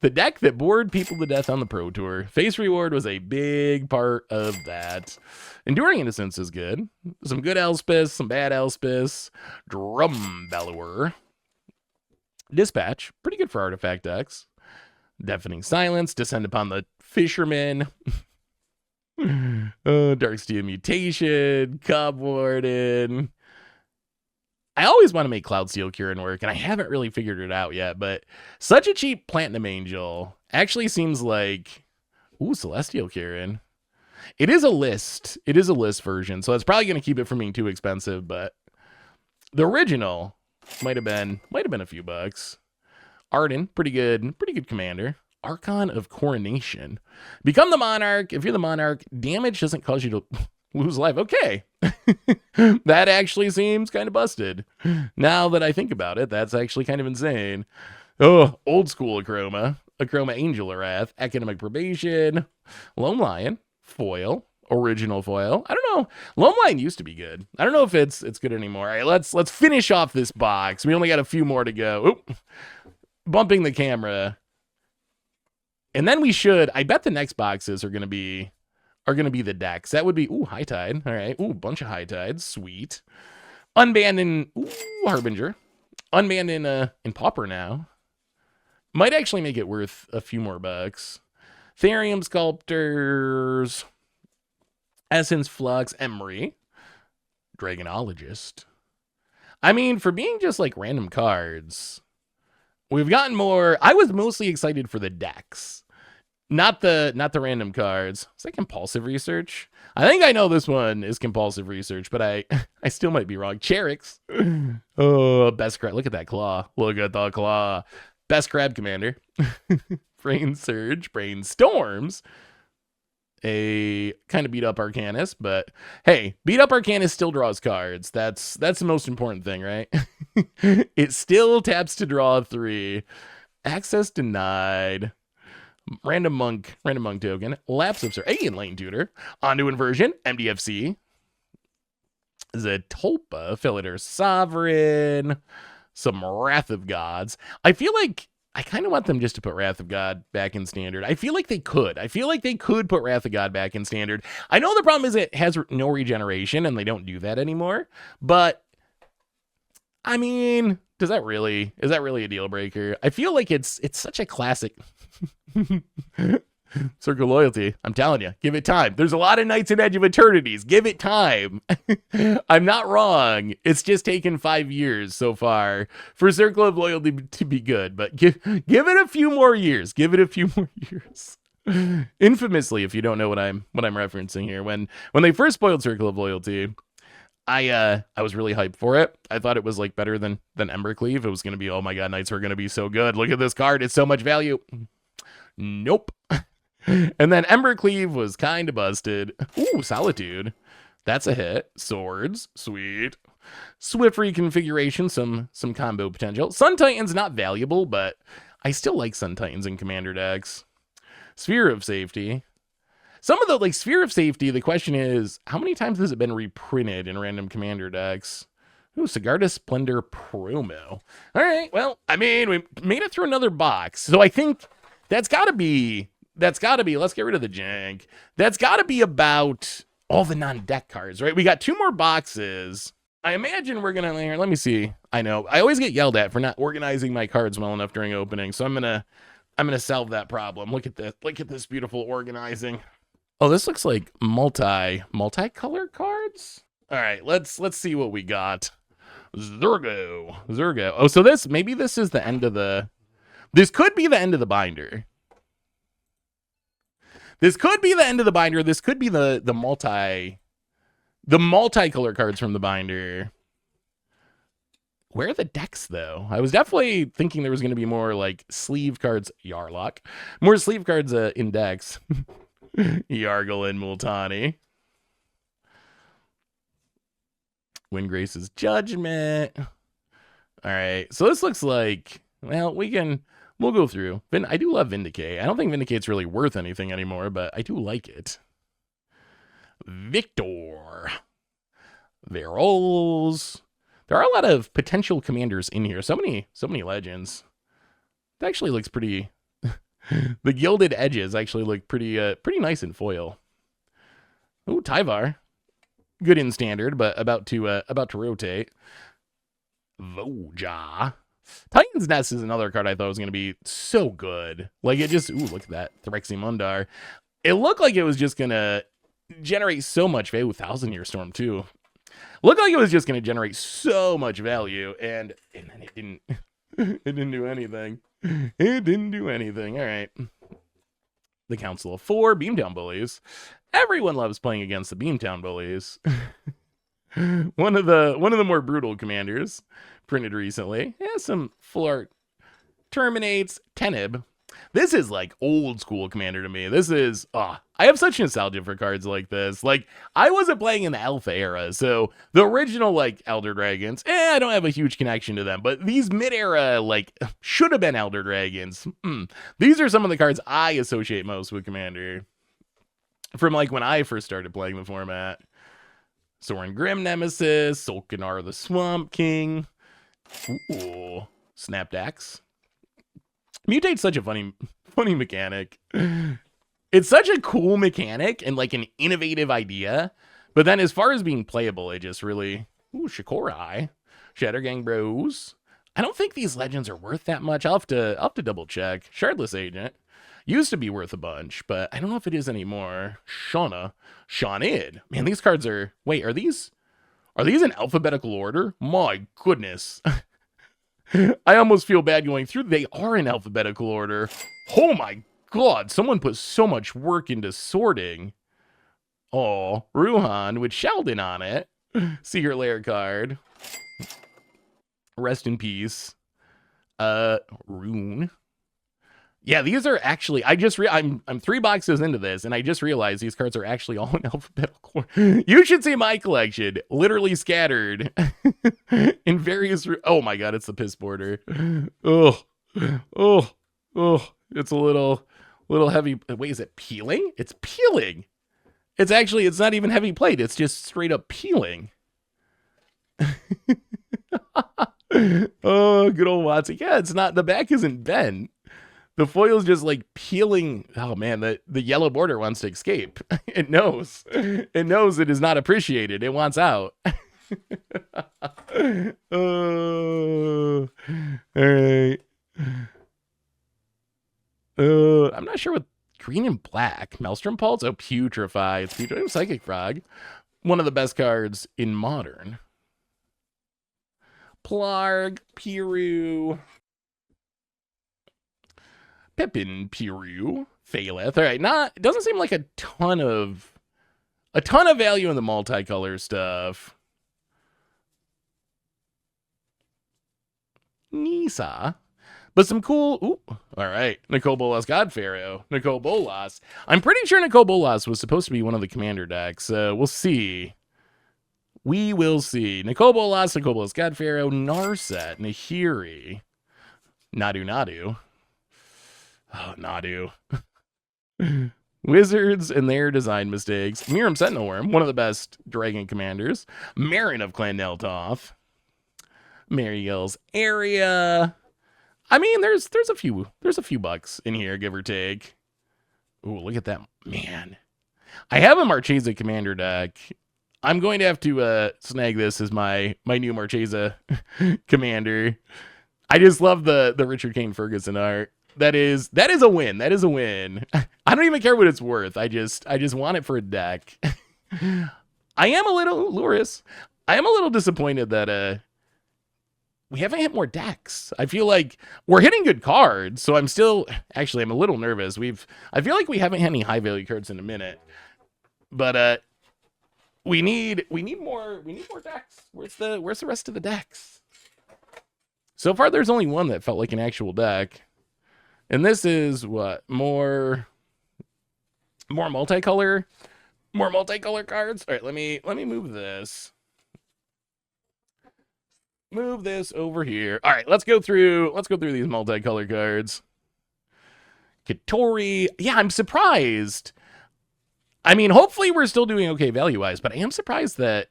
A: deck that bored people to death on the Pro Tour. Face Reward was a big part of that. Enduring Innocence is good. Some good Elspeth, some bad Elspeth. Drum Bellower. Dispatch, pretty good for artifact decks. Deafening Silence, Descend upon the Fisherman. Darksteel Mutation, Cob Warden. I always want to make Cloudsteel Kieran work, and I haven't really figured it out yet, but such a cheap Platinum Angel actually seems like, Celestial Kieran. It is a list. It is a list version, so it's probably going to keep it from being too expensive, but the original might have been a few bucks. Arden, pretty good Commander. Archon of Coronation. Become the Monarch. If you're the Monarch, damage doesn't cause you to lose life. Okay. That actually seems kind of busted. Now that I think about it, that's actually kind of insane. Oh, old school Achroma. Achroma Angel of Wrath. Academic Probation. Lone Lion. Foil. Original foil. I don't know. Lone Lion used to be good. I don't know if it's good anymore. All right, let's finish off this box. We only got a few more to go. Oop. Bumping the camera. And then we should, I bet the next boxes are going to be the decks. That would be, High Tide. All right. Bunch of High Tides. Sweet. Unbanned in, Harbinger. Unbanned in Pauper now. Might actually make it worth a few more bucks. Therium Sculptors. Essence Flux. Emery. Dragonologist. I mean, for being just like random cards, we've gotten more. I was mostly excited for the decks. Not the random cards. Is that Compulsive Research? I think I know this one is Compulsive Research, but I still might be wrong. Cherix. Oh, best crab. Look at that claw. Look at the claw. Best crab commander. Brain Surge. Brainstorms. A kind of beat up Arcanist, but hey, beat up Arcanist still draws cards. That's the most important thing, right? It still taps to draw 3. Access denied. Random monk token. Lapse of Alien Lane Tutor. Onto Inversion. MDFC. Zetolpa. Filator Sovereign. Some Wrath of Gods. I feel like I kind of want them just to put Wrath of God back in Standard. I feel like they could. Put Wrath of God back in Standard. I know the problem is it has no regeneration and they don't do that anymore. But I mean, is that really a deal breaker? I feel like it's such a classic. Circle Loyalty. I'm telling you, give it time. There's a lot of Nights and Edge of Eternities. Give it time. I'm not wrong. It's just taken 5 years so far for Circle of Loyalty to be good, but give it a few more years. Infamously, if you don't know what I'm referencing here, when they first spoiled Circle of Loyalty, I was really hyped for it. I thought it was like better than Embercleave. It was going to be, oh my god, Knights are going to be so good. Look at this card. It's so much value. Nope. And then Embercleave was kind of busted. Solitude. That's a hit. Swords. Sweet. Swift reconfiguration, some combo potential. Sun Titan's not valuable, but I still like Sun Titans in commander decks. Sphere of Safety. Some of the, like, Sphere of Safety, the question is, how many times has it been reprinted in random commander decks? Ooh, Sigarda Splendor promo. All right, well, I mean, we made it through another box. So I think that's got to be, let's get rid of the jank. That's got to be about all the non-deck cards, right? We got 2 more boxes. I imagine we're going to, let me see. I know, I always get yelled at for not organizing my cards well enough during opening. So I'm going to solve that problem. Look at this beautiful organizing. Oh, this looks like multi-color cards. All right, let's see what we got. Zurgo. Oh, so maybe this is the end of this could be the end of the binder. This could be the end of the binder. This could be the multi-color cards from the binder. Where are the decks, though? I was definitely thinking there was going to be more, like, sleeve cards. Yarlock. More sleeve cards in decks. Yargle and Multani. Windgrace's Judgment. All right. So this looks like, well, we'll go through. I do love Vindicate. I don't think Vindicate's really worth anything anymore, but I do like it. Victor. Verols. There are a lot of potential commanders in here. So many legends. It actually looks pretty. The gilded edges actually look pretty nice in foil. Ooh, Tyvar. Good in standard, but about to rotate. Voja. Titan's Nest is another card I thought was going to be so good. Like, it just, ooh, look at that. Thryximundar. It looked like it was just going to generate so much value. 1,000-Year Storm, too. Looked like it was just going to generate so much value, and then it didn't. It didn't do anything. It didn't do anything. All right. The Council of 4, Beamtown Bullies. Everyone loves playing against the Beamtown Bullies. one of the more brutal commanders printed recently. Yeah, some full art. Terminates. Neheb. This is like old school commander to me. This is, I have such nostalgia for cards like this. Like, I wasn't playing in the Alpha era, so the original, like, Elder Dragons, I don't have a huge connection to them, but these mid-era, like, should have been Elder Dragons. These are some of the cards I associate most with Commander from, like, when I first started playing the format. Sorin Grim Nemesis, Solkanar the Swamp King. Ooh, Snapdax. Mutate's such a funny mechanic. It's such a cool mechanic and like an innovative idea. But then as far as being playable, it just really... Ooh, Shikorai. Shattergang Bros. I don't think these legends are worth that much. I'll have to double check. Shardless Agent. Used to be worth a bunch, but I don't know if it is anymore. Shaunid. Man, these cards are... Wait, are these in alphabetical order? My goodness. I almost feel bad going through. They are in alphabetical order. Oh my god, someone put so much work into sorting. Oh, Ruhan with Sheldon on it. Secret Lair card. Rest in peace. Rune. Yeah, these are actually, I'm 3 boxes into this, and I just realized these cards are actually all in alphabetical order. You should see my collection, literally scattered in various, oh my god, it's the piss border. Oh, it's a little heavy. Wait, is it peeling? It's peeling. It's not even heavy plate, it's just straight up peeling. Oh, good old Watson. Yeah, it's not, the back isn't bent. The foil's just like peeling. Oh man, the yellow border wants to escape. It knows. It knows it is not appreciated. It wants out. Oh, all right. I'm not sure what green and black. Maelstrom Pulse? Oh, Putrefy. It's Putrefy. Psychic Frog. One of the best cards in Modern. Plarg, Piru. Pippin, Piru, Phaleth. All right, it doesn't seem like a ton of value in the multicolor stuff. Nisa. But some cool, ooh, all right. Nicol Bolas God Pharaoh. Nicol Bolas. I'm pretty sure Nicol Bolas was supposed to be one of the commander decks. We'll see. We will see. Nicol, Bolas, Godpharaoh, Narset, Nahiri, Nadu. Oh, Nadu. Wizards and their design mistakes. Miram Sentinelworm, one of the best dragon commanders. Marin of Clan Neltoth. Mariel's area. I mean, there's a few bucks in here, give or take. Ooh, look at that. Man. I have a Marchesa commander deck. I'm going to have to snag this as my new Marchesa commander. I just love the Richard Kane Ferguson art. That is a win. That is a win. I don't even care what it's worth. I just want it for a deck. I am a little Luris. I am a little disappointed that we haven't hit more decks. I feel like we're hitting good cards, so I'm a little nervous. I feel like we haven't had any high value cards in a minute. But we need more decks. Where's the rest of the decks? So far there's only one that felt like an actual deck. And this is what? More multicolor cards. All right, let me move this. Move this over here. All right, let's go through these multicolor cards. Kitori. Yeah, I'm surprised. I mean, hopefully we're still doing okay value-wise, but I am surprised that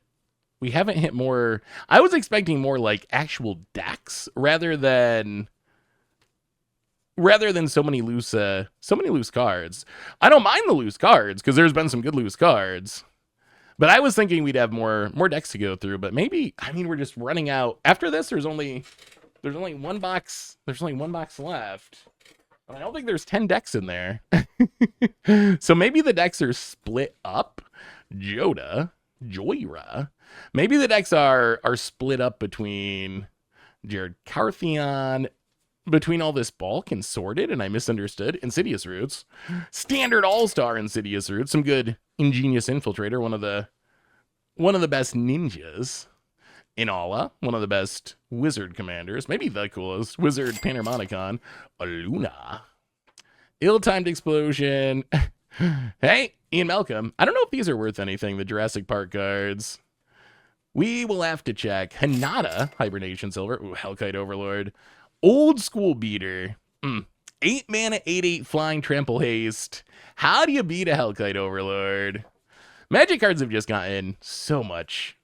A: we haven't hit more. I was expecting more like actual decks rather than so many loose cards. I don't mind the loose cards because there's been some good loose cards. But I was thinking we'd have more decks to go through, but maybe, I mean, we're just running out. After this, there's only one box. There's only one box left. I don't think there's 10 decks in there. So maybe the decks are split up. Joyra. Maybe the decks are split up between Jared Carthion, between all this bulk and sorted, and I misunderstood. Insidious Roots. Standard all-star Insidious Roots. Some good Ingenious Infiltrator, one of the best ninjas. Inala, one of the best wizard commanders. Maybe the coolest. Wizard Panharmonicon. Aluna. Ill-timed Explosion. Hey, Ian Malcolm. I don't know if these are worth anything, the Jurassic Park cards. We will have to check. Hanada, Hibernation Silver. Ooh, Hellkite Overlord. Old School Beater. 8 mana, 8/8 flying trample haste. How do you beat a Hellkite Overlord? Magic cards have just gotten so much.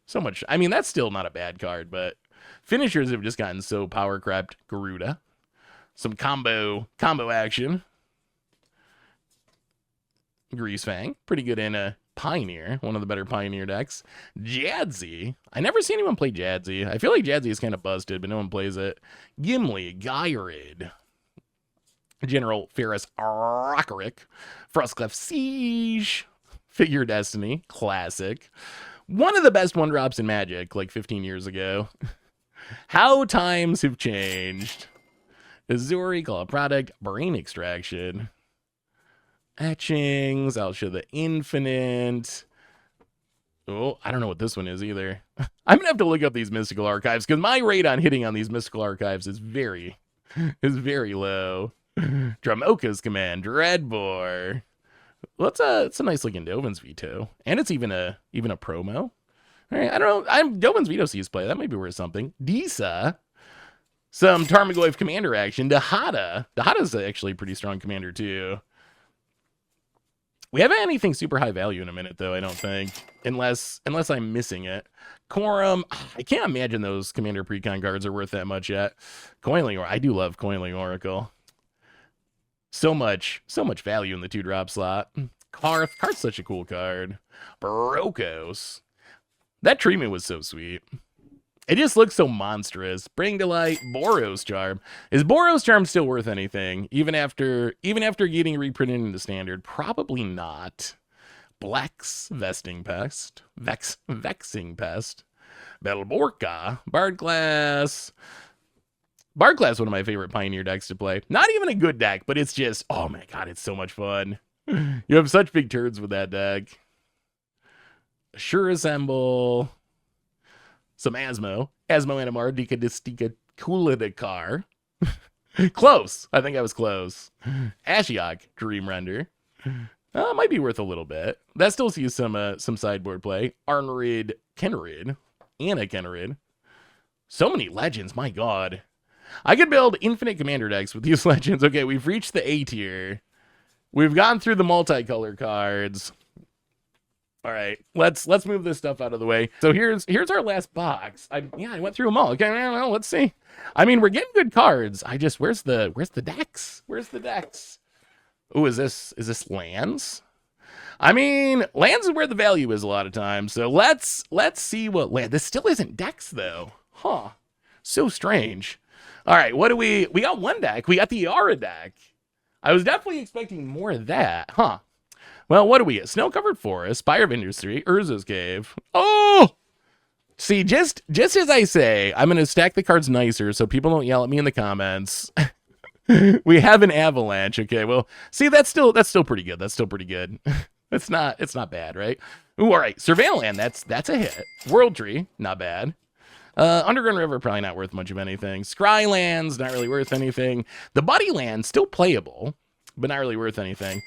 A: I mean, that's still not a bad card, but finishers have just gotten so power crept. Garuda. Some combo action. Greasefang. Pretty good in a Pioneer. One of the better Pioneer decks. Jadzi. I never see anyone play Jadzi. I feel like Jadzi is kind of busted, but no one plays it. Gimli. Gyrid. General Ferris Rockerick. Frostclef Siege. Figure Destiny. Classic. One of the best one-drops in Magic, like 15 years ago. How times have changed. Azuri, Claw Product, Brain Extraction. Etchings. I'll show the Infinite. Oh, I don't know what this one is either. I'm going to have to look up these Mystical Archives, because my rate on hitting on these Mystical Archives is very low. Dramoka's Command, Dreadbore. Well, it's a nice looking Dovin's Veto. And it's even a promo. All right, I don't know. Dovin's Veto sees play. That might be worth something. Disa. Some Tarmogoyf commander action. Dahada. Dahada's actually a pretty strong commander, too. We haven't anything super high value in a minute, though, I don't think. Unless I'm missing it. Quorum. I can't imagine those commander precon cards are worth that much yet. Coinling Oracle. I do love Coinling Oracle. So much value in the 2-drop slot. Karth. Karth's such a cool card. Barokos. That treatment was so sweet. It just looks so monstrous. Bring to Light. Boros Charm. Is Boros Charm still worth anything? Even after getting reprinted into Standard? Probably not. Black's Vexing Pest. Belborka. Bard Class. Bard Class, one of my favorite Pioneer decks to play. Not even a good deck, but it's just, oh my god, it's so much fun. You have such big turds with that deck. Sure Assemble. Some Asmo. Asmo Animar, Dika Distika Kulidakar. Close. I think I was close. Ashiok, Dream Render. Might be worth a little bit. That still sees some sideboard play. Arnrid, Kenrid, Anna Kenrid. So many legends, my god. I could build infinite commander decks with these legends. Okay, we've reached the A tier. We've gone through the multicolor cards. All right, let's move this stuff out of the way. So here's our last box. I went through them all. Okay, well, let's see. I mean, we're getting good cards. Where's the decks? Where's the decks? Oh, is this lands? I mean, lands is where the value is a lot of times. So let's see what land. This still isn't decks though. Huh. So strange. All right, what do we got one deck. We got the Ayara deck. I was definitely expecting more of that. Huh. Well, what do we get? Snow-covered forest, Spire of Industry, Urza's Cave. Oh! See, just as I say, I'm going to stack the cards nicer so people don't yell at me in the comments. We have an avalanche. Okay, well, see, that's still pretty good. That's still pretty good. It's not bad, right? Ooh, all right. Surveilland, that's a hit. World Tree, not bad. Underground River, probably not worth much of anything. Scrylands, not really worth anything. The Buddy Land, still playable, but not really worth anything.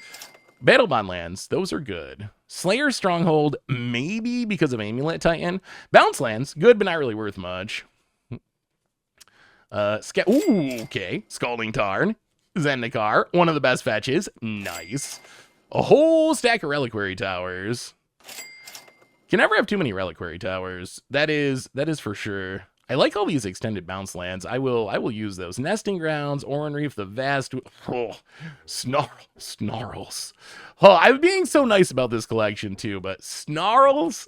A: Battlebond lands, those are good. Slayer Stronghold, maybe because of Amulet Titan. Bounce lands, good, but not really worth much. Okay. Scalding Tarn. Zendikar, one of the best fetches. Nice. A whole stack of Reliquary Towers. Can never have too many Reliquary Towers. That is for sure. I like all these extended bounce lands. I will use those. Nesting Grounds, Oran Reef, the Vast. Oh, Snarls. Oh, I'm being so nice about this collection too, but Snarls?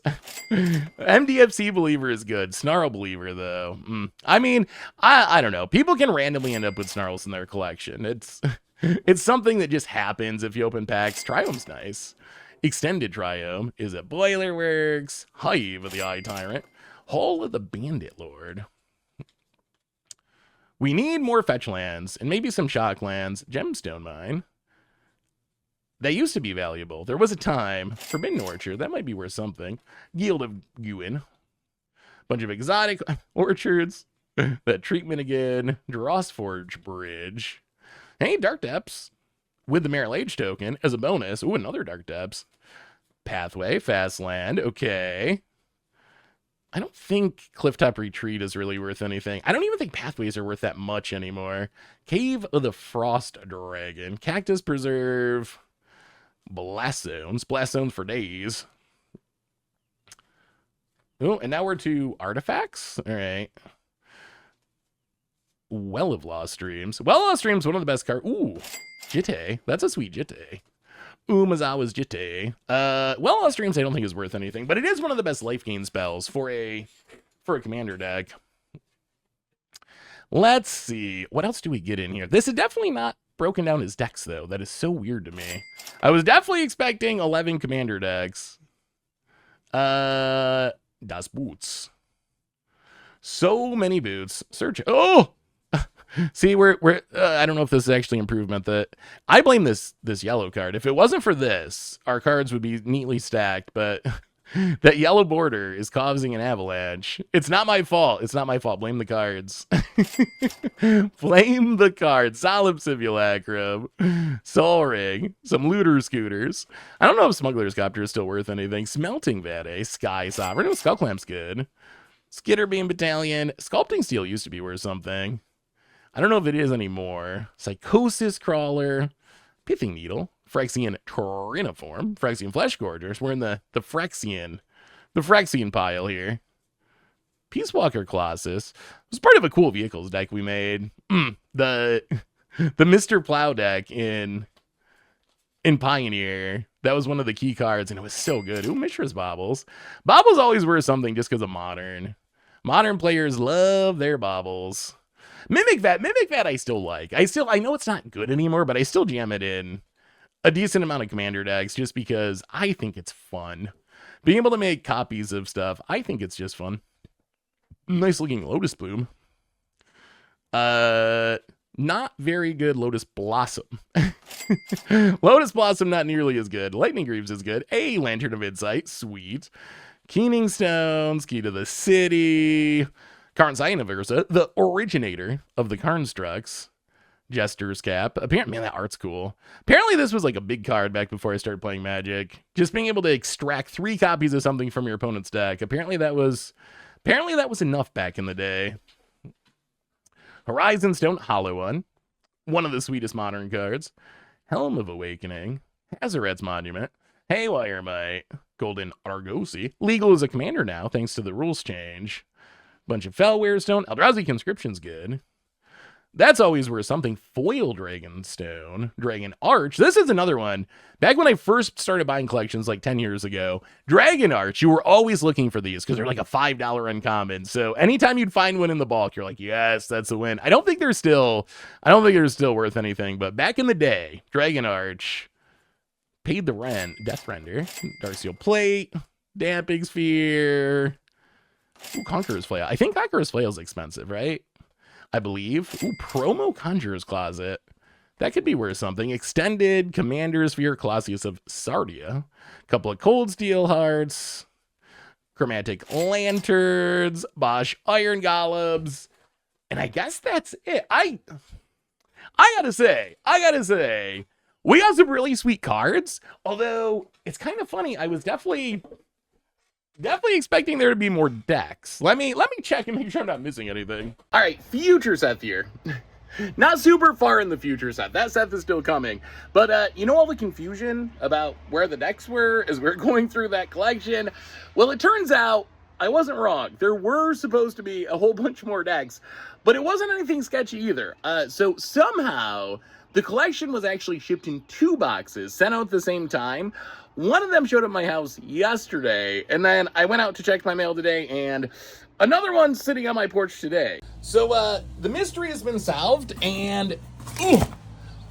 A: MDFC Believer is good. Snarl Believer, though. I mean, I don't know. People can randomly end up with Snarls in their collection. It's something that just happens if you open packs. Triome's nice. Extended Triome is a Boiler Works. Hive of the Eye Tyrant. Hall of the Bandit Lord. We need more fetch lands and maybe some shock lands. Gemstone Mine. They used to be valuable. There was a time. Forbidden Orchard. That might be worth something. Guild of Gwyn. Bunch of exotic orchards. That treatment again. Drossforge Bridge. Hey, Dark Depths. With the Meryl Age token as a bonus. Ooh, another Dark Depths. Pathway. Fast land. Okay. I don't think Clifftop Retreat is really worth anything. I don't even think Pathways are worth that much anymore. Cave of the Frost Dragon. Cactus Preserve. Blast Zones. Blast Zones for days. Oh, and now we're to Artifacts. All right. Well of Lost Dreams. Well of Lost Dreams, one of the best cards. Ooh, Jitte. That's a sweet Jitte. Umazawa's Jitte. Well of Lost Dreams I don't think is worth anything, but it is one of the best life gain spells for a commander deck. Let's see. What else do we get in here? This is definitely not broken down as decks, though. That is so weird to me. I was definitely expecting 11 commander decks. Das Boots. So many boots. Search. Oh! See, we're I don't know if this is actually improvement. That I blame this yellow card. If it wasn't for this, our cards would be neatly stacked, but that yellow border is causing an avalanche. It's not my fault. It's not my fault. Blame the cards. Blame the cards. Solemn Simulacrum. Soul Ring. Some Looter Scooters. I don't know if Smuggler's Copter is still worth anything. Smelting Vade. Sky Sovereign. Oh, Skull Clamp's good. Skitterbeam Battalion. Sculpting Steel used to be worth something. I don't know if it is anymore. Psychosis Crawler. Pithing Needle. Phyrexian Triniform. Phyrexian Flesh Gorgers. We're in the Phyrexian pile here. Peace Walker Colossus. It was part of a cool vehicles deck we made. The Mr. Plow deck in Pioneer. That was one of the key cards, and it was so good. Ooh, Mishra's Baubles. Baubles always worth something just because of Modern. Modern players love their Baubles. Mimic Vat I still like. I know it's not good anymore, but I still jam it in a decent amount of commander decks just because I think it's fun. Being able to make copies of stuff, I think it's just fun. Nice looking Lotus Bloom. Not very good Lotus Blossom. Lotus Blossom not nearly as good. Lightning Greaves is good. A Lantern of Insight, sweet. Keening Stones, Key to the City. Karn Universa, the originator of the Karnstructs. Jester's Cap. Apparently, man, that art's cool. Apparently, this was like a big card back before I started playing Magic. Just being able to extract 3 copies of something from your opponent's deck. Apparently, that was enough back in the day. Horizon Stone, hollow one of the sweetest modern cards. Helm of Awakening, Hazaret's Monument, Haywire Might, Golden Argosy. Legal as a commander now, thanks to the rules change. Bunch of Fellware Stone. Eldrazi Conscription's good. That's always worth something. Foil Dragonstone. Dragon Arch. This is another one. Back when I first started buying collections like 10 years ago, Dragon Arch, you were always looking for these because they're like a $5 uncommon. So anytime you'd find one in the bulk, you're like, yes, that's a win. I don't think they're still worth anything, but back in the day, Dragon Arch paid the rent. Death Render. Darksteel Plate. Damping Sphere. Ooh, Conqueror's Flail. I think Conqueror's Flail is expensive, right? I believe. Ooh, promo Conjurer's Closet. That could be worth something. Extended Commander's Sphere, Colossus of Sardia. Couple of Cold Steel Hearts. Chromatic Lanterns. Bosch Iron Golems. And I guess that's it. I gotta say, we got some really sweet cards. Although, it's kind of funny. I was definitely expecting there to be more decks. Let me check and make sure I'm not missing anything. All right, future Seth here. Not super far in the future, Seth. That Seth is still coming. But you know all the confusion about where the decks were as we're going through that collection? Well, it turns out I wasn't wrong. There were supposed to be a whole bunch more decks, but it wasn't anything sketchy either. So somehow the collection was actually shipped in 2 boxes, sent out at the same time. One of them showed up at my house yesterday, and then I went out to check my mail today, and another one's sitting on my porch today. So, the mystery has been solved, and... Ooh,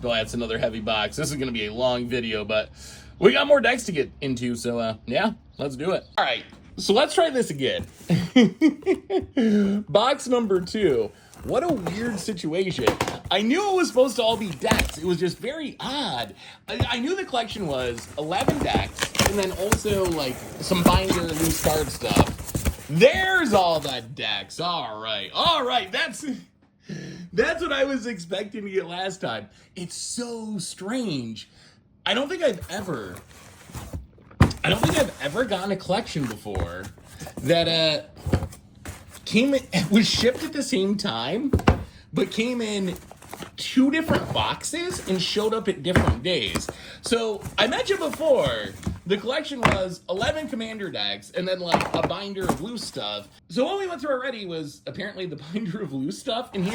A: boy, that's another heavy box. This is going to be a long video, but we got more decks to get into, so, yeah, let's do it. All right, so let's try this again. Box number 2. What a weird situation. I knew it was supposed to all be decks. It was just very odd. I knew the collection was 11 decks, and then also, like, some binder loose card stuff. There's all the decks. All right. That's what I was expecting to get last time. It's so strange. I don't think I've ever gotten a collection before that, was shipped at the same time, but came in 2 different boxes and showed up at different days. So I mentioned before, the collection was 11 commander decks and then like a binder of loose stuff. So what we went through already was apparently the binder of loose stuff. And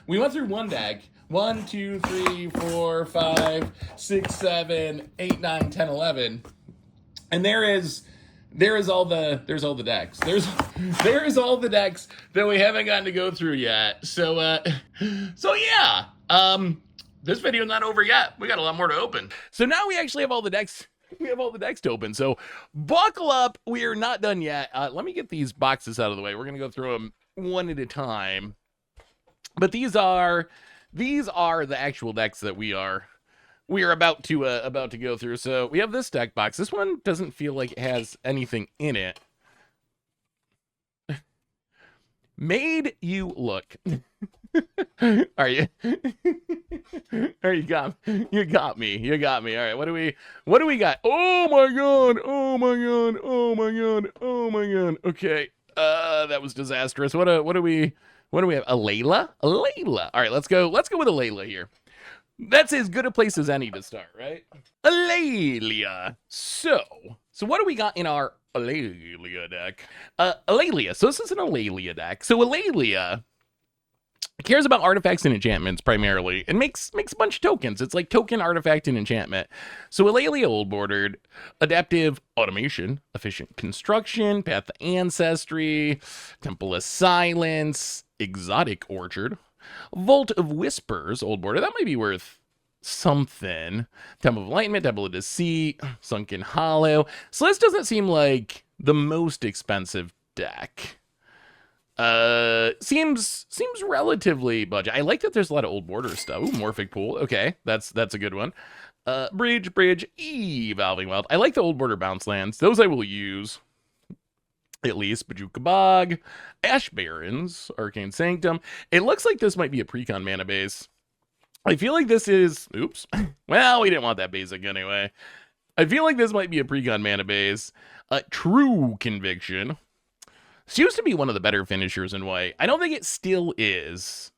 A: we went through one deck, 1, 2, 3, 4, 5, 6, 7, 8, 9, 10, 11. And there's all the decks. There's all the decks that we haven't gotten to go through yet. So yeah. This video's not over yet. We got a lot more to open. So now we actually have all the decks. We have all the decks to open. So buckle up. We are not done yet. Let me get these boxes out of the way. We're gonna go through them one at a time. But these are the actual decks that we are about to go through. So we have this deck box. This one doesn't feel like it has anything in it. Made you look. Are you? You got me. All right. What do we got? Oh my god. Okay. That was disastrous. What do we have? Alela? All right, let's go with Alela here. That's as good a place as any to start, right? Alela. So what do we got in our Alela deck? Alela. So this is an Alela deck. So Alela cares about artifacts and enchantments primarily, and makes a bunch of tokens. It's like token, artifact, and enchantment. So Alela old bordered, adaptive automation, efficient construction, path to ancestry, temple of silence, exotic orchard, Vault of Whispers, old border. That might be worth something. Temple of Enlightenment, Temple of Deceit, Sunken Hollow. So this doesn't seem like the most expensive deck. Seems relatively budget. I like that there's a lot of old border stuff. Ooh, Morphic Pool. Okay, that's a good one. Bridge, Evolving Wild. I like the old border bounce lands. Those I will use. At least Bajuka Bog, Ash Barrens, Arcane Sanctum. It looks like this might be a precon mana base. I feel like this is, oops. Well, we didn't want that basic anyway. I feel like this might be a precon mana base. True Conviction. This used to be one of the better finishers in white. I don't think it still is.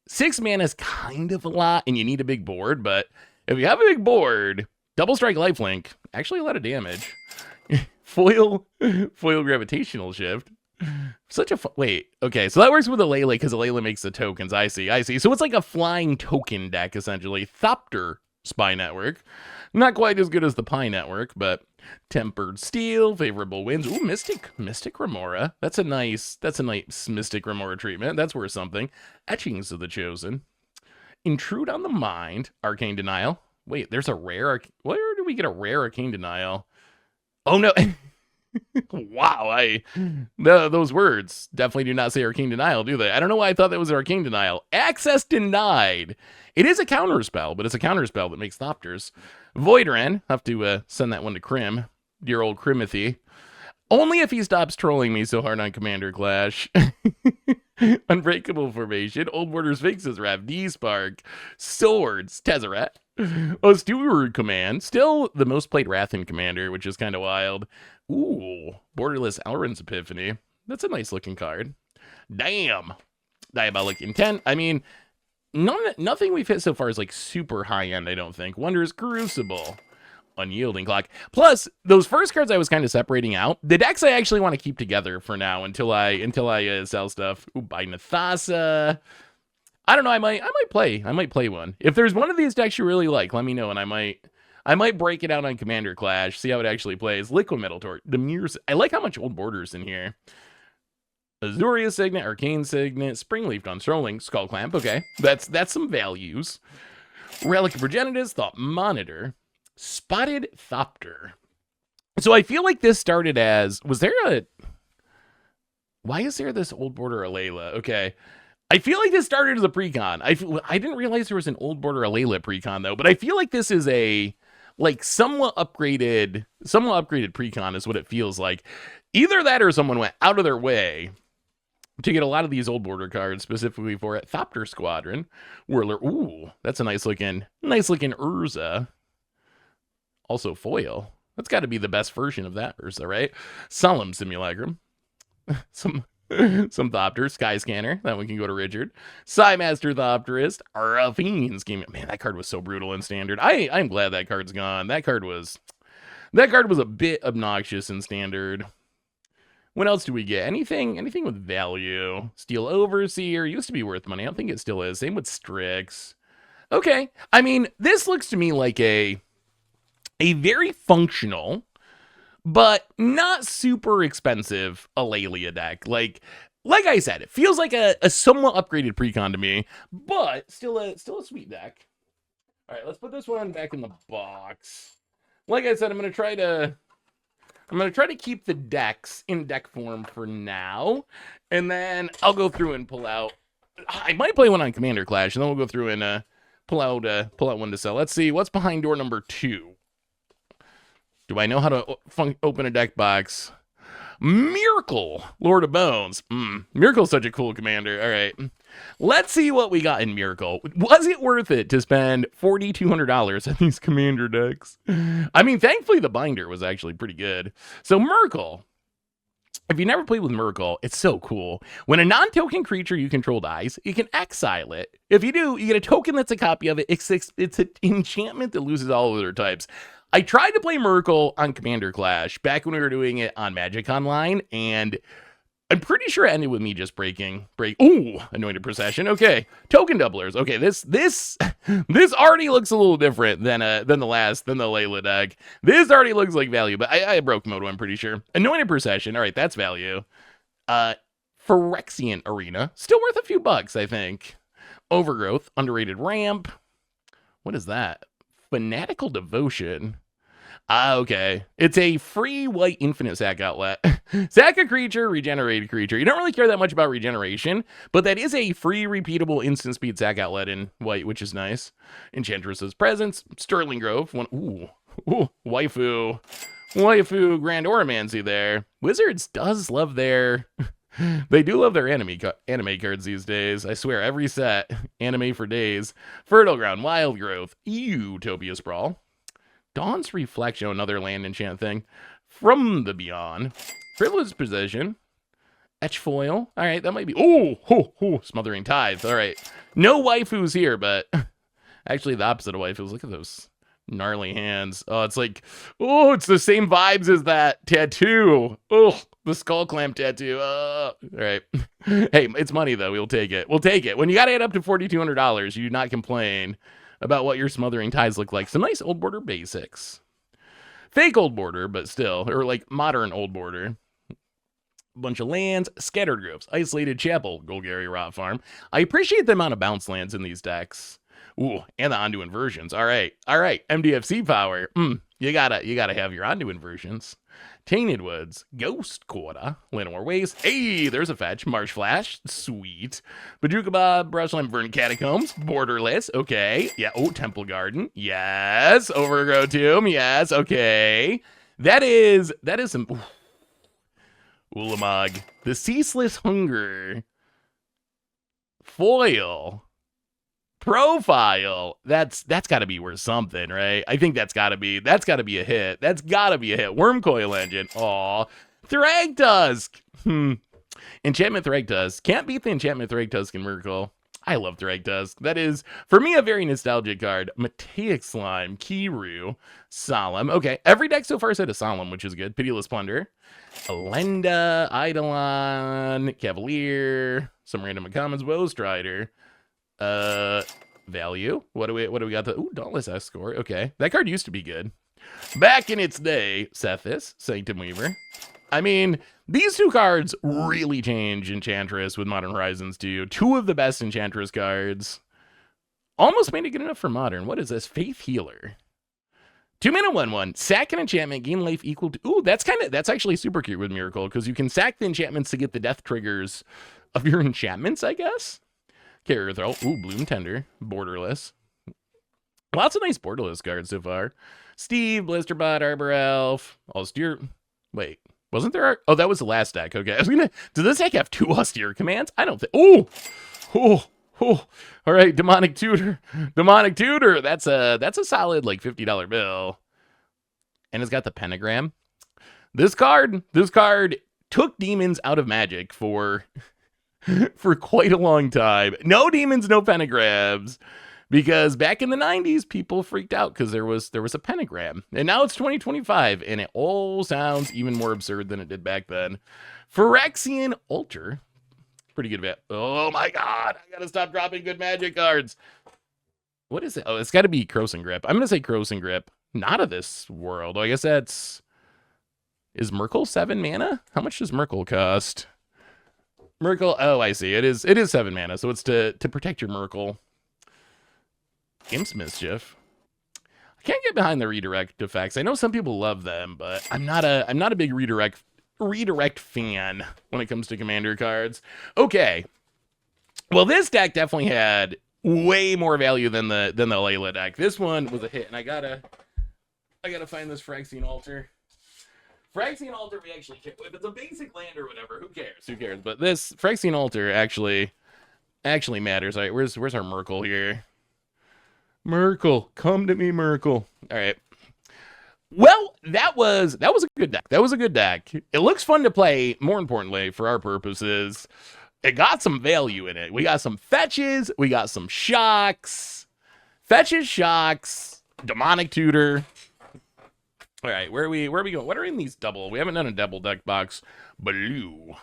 A: 6 mana is kind of a lot, and you need a big board, but if you have a big board, double strike lifelink, actually a lot of damage. Foil gravitational shift. Such a wait, okay, so that works with Alela because Alela makes the tokens. I see. So it's like a flying token deck, essentially. Thopter Spy Network. Not quite as good as the Pie Network, but Tempered Steel, favorable winds. Ooh, Mystic Remora. That's a nice Mystic Remora treatment. That's worth something. Etchings of the Chosen. Intrude on the Mind. Arcane Denial. Wait, there's a rare. Where do we get a rare Arcane Denial? Oh no. Wow, those words definitely do not say Arcane Denial, do they? I don't know why I thought that was Arcane Denial. Access denied. It is a counterspell, but it's a counterspell that makes Thopters. Voidren, have to send that one to Crim. Dear old Crimothy. Only if he stops trolling me so hard on Commander Clash. Unbreakable Formation, Old Border Sphinx's Wrath, D-Spark, Swords, Tezzeret, Steward Command, still the most played Wrath in Commander, which is kind of wild. Ooh, Borderless Elrond's Epiphany. That's a nice looking card. Damn. Diabolic Intent. I mean, nothing we've hit so far is like super high end, I don't think. Wondrous Crucible. Unyielding Clock. Plus, those first cards I was kind of separating out. The decks I actually want to keep together for now until I sell stuff. Ooh, by Nathasa. I don't know. I might play one. If there's one of these decks you really like, let me know, and I might break it out on Commander Clash, see how it actually plays. Liquid Metal Torch. Demir's. I like how much old border's in here. Azuria Signet, Arcane Signet, Springleaf Unstrolling, Skull Clamp. Okay, that's some values. Relic of Progenitus, Thought Monitor. Spotted Thopter. So I feel like this started as, why is there this old border Alela? Okay. I feel like this started as a precon. I didn't realize there was an old border Alela precon though, but I feel like this is a, like, somewhat upgraded precon is what it feels like. Either that or someone went out of their way to get a lot of these old border cards specifically for it. Thopter Squadron. Whirler. Ooh, that's a nice looking Urza. Also foil. That's got to be the best version of that Urza, right? Solemn Simulacrum. Some Thopter. Sky Scanner. That one can go to Richard. Psymaster Thopterist. Raffine's Scheme. Man, that card was so brutal in Standard. I'm glad that card's gone. That card was a bit obnoxious in Standard. What else do we get? Anything with value? Steel Overseer. Used to be worth money. I don't think it still is. Same with Strix. Okay. I mean, this looks to me like a very functional, but not super expensive Alela deck. Like I said, it feels like a somewhat upgraded precon to me, but still a sweet deck. All right, let's put this one back in the box. Like I said, I'm gonna try to keep the decks in deck form for now, and then I'll go through and pull out. I might play one on Commander Clash, and then we'll go through and pull out one to sell. Let's see what's behind door number 2. Do I know how to open a deck box? Myrkul, Lord of Bones. Myrkul's such a cool commander. All right. Let's see what we got in Myrkul. Was it worth it to spend $4,200 on these commander decks? I mean, thankfully the binder was actually pretty good. So Myrkul. If you never played with Myrkul, it's so cool. When a non-token creature you control dies, you can exile it. If you do, you get a token that's a copy of it. It's an enchantment that loses all of their types. I tried to play Myrkul on Commander Clash back when we were doing it on Magic Online, and I'm pretty sure it ended with me just breaking. Ooh, Anointed Procession. Okay, token doublers. Okay, this already looks a little different than the Alela deck. This already looks like value, but I broke Moto, I'm pretty sure. Anointed Procession. All right, that's value. Phyrexian Arena, still worth a few bucks, I think. Overgrowth, Underrated Ramp. What is that? Fanatical Devotion. Okay. It's a free white infinite sack outlet. Sack a creature, regenerated creature. You don't really care that much about regeneration, but that is a free repeatable instant speed sack outlet in white, which is nice. Enchantress's Presence. Sterling Grove. Ooh, waifu Grand Oromancy there. Wizards does love their... They do love their anime cards these days. I swear, every set Anime for days. Fertile Ground, Wild Growth, Utopia Sprawl, Dawn's Reflection, another land enchant thing. From the Beyond, Privileged Position, Etchfoil. All right, that might be. Oh, Smothering Tithe. All right, no waifus here, but actually the opposite of waifus. Look at those gnarly hands. Oh, it's like, it's the same vibes as that tattoo. Oh, the skull clamp tattoo. All right. Hey, it's money though. We'll take it. We'll take it. When you got to add up to $4,200, you do not complain about what your Smothering Ties look like. Some nice old border basics. Fake old border, but still, or like modern old border. Bunch of lands, Scattered Groves, Isolated Chapel, Golgari Rot Farm. I appreciate the amount of bounce lands in these decks. Ooh, and the onto inversions. All right, MDFC power. You gotta have your onto inversions. Tainted Woods, Ghost Quarter, Llanowar Waste. Hey, there's a fetch. Marsh Flash, sweet. Bajuka Bob, Brushland Vern Catacombs, Borderless, okay. Yeah, Temple Garden, yes. Overgrow Tomb, yes, okay. That is some... Ulamog, the Ceaseless Hunger, Foil, Profile. That's got to be worth something, right? I think that's got to be a hit. That's got to be a hit. Wormcoil Engine. Aw, Thragtusk. Enchantment Thragtusk. Can't beat the Enchantment Thragtusk in Myrkul. I love Thragtusk. That is, for me, a very nostalgic card. Mateic Slime, Kiru, Solemn. Okay, every deck so far has had a Solemn, which is good. Pitiless Plunder, Alenda, Eidolon, Cavalier, some random commons, Bowstrider. Value. What do we got? Dauntless Escort. Okay, that card used to be good back in its day. Sethis, Sanctum Weaver. I mean, these two cards really change Enchantress with Modern Horizons 2. Two of the best Enchantress cards. Almost made it good enough for Modern. What is this? Faith Healer. 2 mana 1/1. Sack an enchantment, gain life equal to... Ooh, that's actually super cute with Myrkul, because you can sack the enchantments to get the death triggers of your enchantments, I guess. Carrier Throw. Ooh, Bloom Tender. Borderless. Lots of nice Borderless cards so far. Steve, Blisterbot, Arbor Elf, Austere... Wait. Wasn't there? Oh, that was the last deck. Okay, I was gonna. Does this deck have 2 austere commands? I don't think. Oh. All right, Demonic Tutor. That's a solid like $50 bill, and it's got the pentagram. This card took demons out of Magic for quite a long time. No demons, no pentagrams. Because back in the 90s, people freaked out because there was a pentagram. And now it's 2025, and it all sounds even more absurd than it did back then. Phyrexian Altar. Pretty good bet. Oh my god, I gotta stop dropping good Magic cards. What is it? Oh, it's gotta be Crossing Grip. I'm gonna say Crossing Grip. Not of this world. Oh, I guess that's... Is Myrkul 7 mana? How much does Myrkul cost? Myrkul, oh, I see. It is 7 mana, so it's to protect your Myrkul. Imp's Mischief. I can't get behind the redirect effects. I know some people love them, but I'm not a big redirect fan when it comes to commander cards. Okay. Well, this deck definitely had way more value than the Alela deck. This one was a hit, and I gotta find this Phyrexian Altar. Phyrexian Altar, we actually can't. If it's a basic land or whatever, who cares? But this Phyrexian Altar actually matters. All right, where's our Myrkul here? Myrkul, come to me, Myrkul. All right. Well, that was a good deck. That was a good deck. It looks fun to play. More importantly, for our purposes, it got some value in it. We got some fetches. We got some shocks. Fetches, shocks, Demonic Tutor. All right, where are we going? What are in these double? We haven't done a double deck box. Blue. All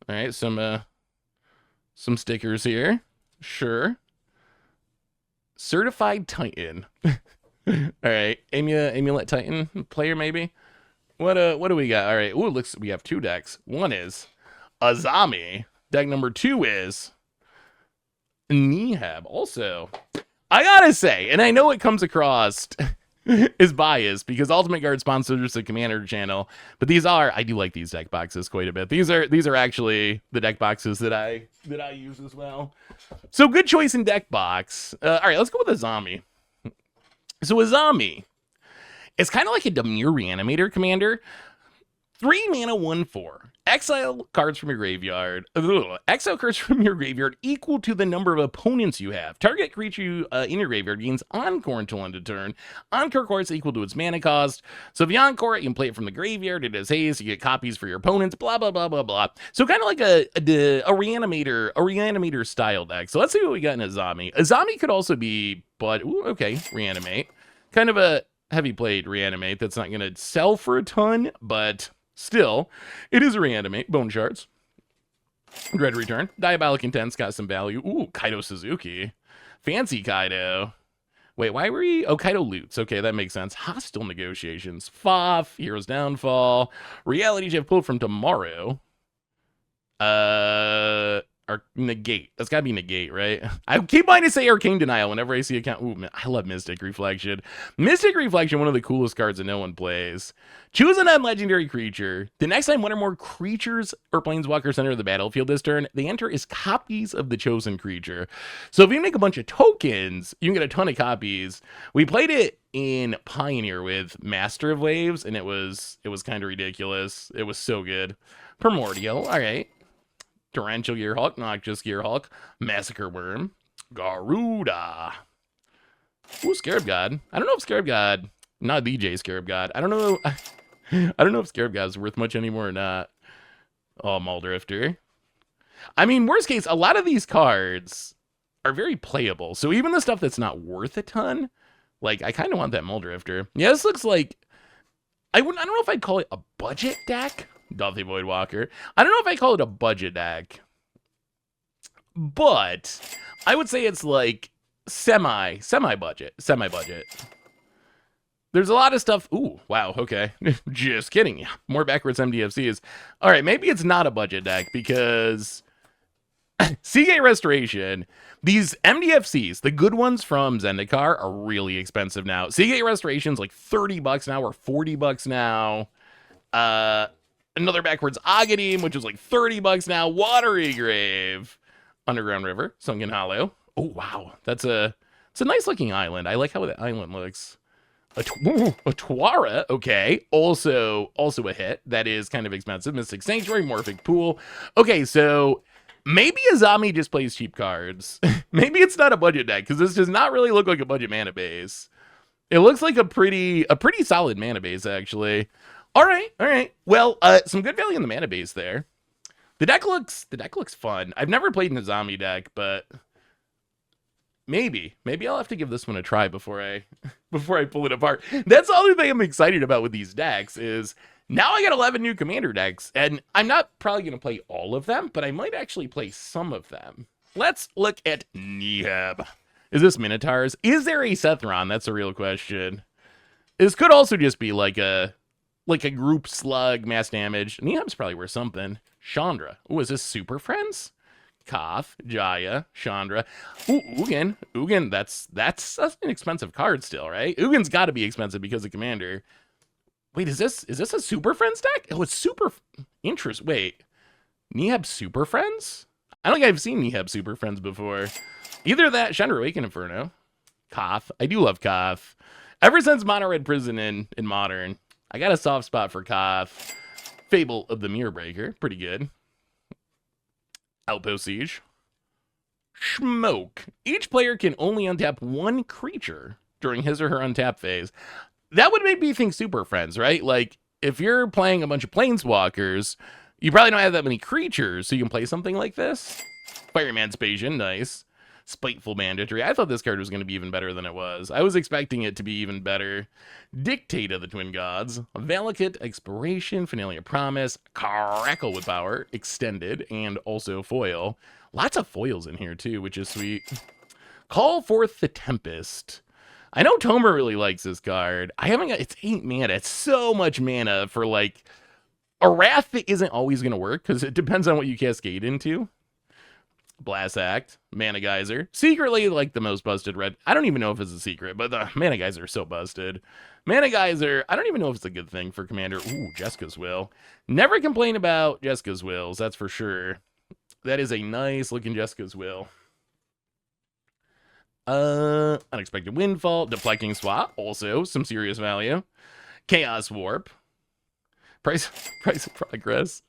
A: right, some stickers here. Sure. Certified Titan. All right, Amulet Titan player maybe. What do we got? All right, ooh, looks we have 2 decks. One is Azami. Deck number 2 is Neheb. Also, I gotta say, and I know it comes across is biased because Ultimate Guard sponsors the Commander channel, but I do like these deck boxes quite a bit. These are actually the deck boxes that I use as well. So good choice in deck box. All right, let's go with Azami. So Azami, it's kind of like a Demure Reanimator commander. 3 mana, 1/4. Exile cards from your graveyard. Exile cards from your graveyard equal to the number of opponents you have. Target creature in your graveyard gains Encore until end of turn. Encore cost equal to its mana cost. So if you Encore it, you can play it from the graveyard. It has haste. You get copies for your opponents. Blah blah blah blah blah. So kind of like a reanimator style deck. So let's see what we got in Azami. Azami could also be, but okay, reanimate. Kind of a heavy played reanimate that's not going to sell for a ton, but still, it is a reanimate. Bone shards. Dread return. Diabolic Intent's got some value. Ooh, Kaido Suzuki. Fancy Kaido. Wait, why were we? Oh, Kaido Loots. Okay, that makes sense. Hostile Negotiations. Foff. Hero's Downfall. Reality Shift pulled from tomorrow. Or negate. That's gotta be negate, right? I keep wanting to say Arcane Denial whenever I see a count. Ooh, man, I love Mystic Reflection. Mystic Reflection, one of the coolest cards that no one plays. Choose a non-legendary creature. The next time one or more creatures or planeswalkers enter the battlefield this turn, they enter as copies of the chosen creature. So if you make a bunch of tokens, you can get a ton of copies. We played it in Pioneer with Master of Waves, and it was kind of ridiculous. It was so good. Primordial, all right. Torrential Gearhulk, Noxious Gearhulk, Massacre Worm, Garuda. Ooh, Scarab God. I don't know if Scarab God, not DJ Scarab God. I don't know if Scarab God is worth much anymore or not. Oh, Muldrifter. I mean, worst case, a lot of these cards are very playable. So even the stuff that's not worth a ton, like, I kind of want that Muldrifter. Yeah, this looks like, I don't know if I'd call it a budget deck. Dauthi Voidwalker. I don't know if I call it a budget deck, but I would say it's like semi-budget. There's a lot of stuff. Ooh, wow, okay. Just kidding. More backwards MDFCs. All right, maybe it's not a budget deck because Seagate Restoration, these MDFCs, the good ones from Zendikar, are really expensive now. Seagate Restoration's like $30 now or $40 now. Another backwards Agadim, which is like $30 now. Watery Grave. Underground River. Sunken Hollow. Oh, wow. It's a nice looking island. I like how the island looks. A Twara. Okay. Also a hit. That is kind of expensive. Mystic Sanctuary. Morphic Pool. Okay, so maybe Azami just plays cheap cards. Maybe it's not a budget deck, because this does not really look like a budget mana base. It looks like a pretty solid mana base, actually. All right. Well, some good value in the mana base there. The deck looks fun. I've never played an Azami deck, but maybe I'll have to give this one a try before I pull it apart. That's the other thing I'm excited about with these decks is now I got 11 new commander decks, and I'm not probably going to play all of them, but I might actually play some of them. Let's look at Neheb. Is this Minotaurs? Is there a Sethron? That's a real question. This could also just be like a group slug, mass damage. Neheb's probably worth something. Chandra. Ooh, is this Super Friends? Koth, Jaya, Chandra. Ooh, Ugin. Ugin, that's an expensive card still, right? Ugin's got to be expensive because of Commander. Wait, is this a Super Friends deck? Oh, it's Super... Wait. Neheb Super Friends? I don't think I've seen Neheb Super Friends before. Either that, Chandra Awaken Inferno. Koth. I do love Koth. Ever since Mono Red Prison in Modern, I got a soft spot for Koth. Fable of the Mirror Breaker. Pretty good. Outpost Siege. Smoke. Each player can only untap one creature during his or her untap phase. That would make me think Super Friends, right? Like, if you're playing a bunch of Planeswalkers, you probably don't have that many creatures, so you can play something like this. Fire Emancipation, nice. Spiteful Banditry. I thought this card was going to be even better than it was. I was expecting it to be even better. Dictate of the Twin Gods. Valakut, Exploration, Finalia Promise, Crackle with Power, Extended, and also Foil. Lots of foils in here too, which is sweet. Call Forth the Tempest. I know Tomer really likes this card. I haven't got... It's 8 mana. It's so much mana for, like, a Wrath that isn't always going to work, because it depends on what you cascade into. Blast Act, Mana Geyser, secretly like the most busted red. I don't even know if it's a secret, but the Mana Geyser is so busted. Mana Geyser, I don't even know if it's a good thing for Commander. Ooh, Jessica's Will. Never complain about Jessica's Wills, that's for sure. That is a nice looking Jessica's Will. Unexpected Windfall, Deflecting Swap, also some serious value. Chaos Warp. Price of progress.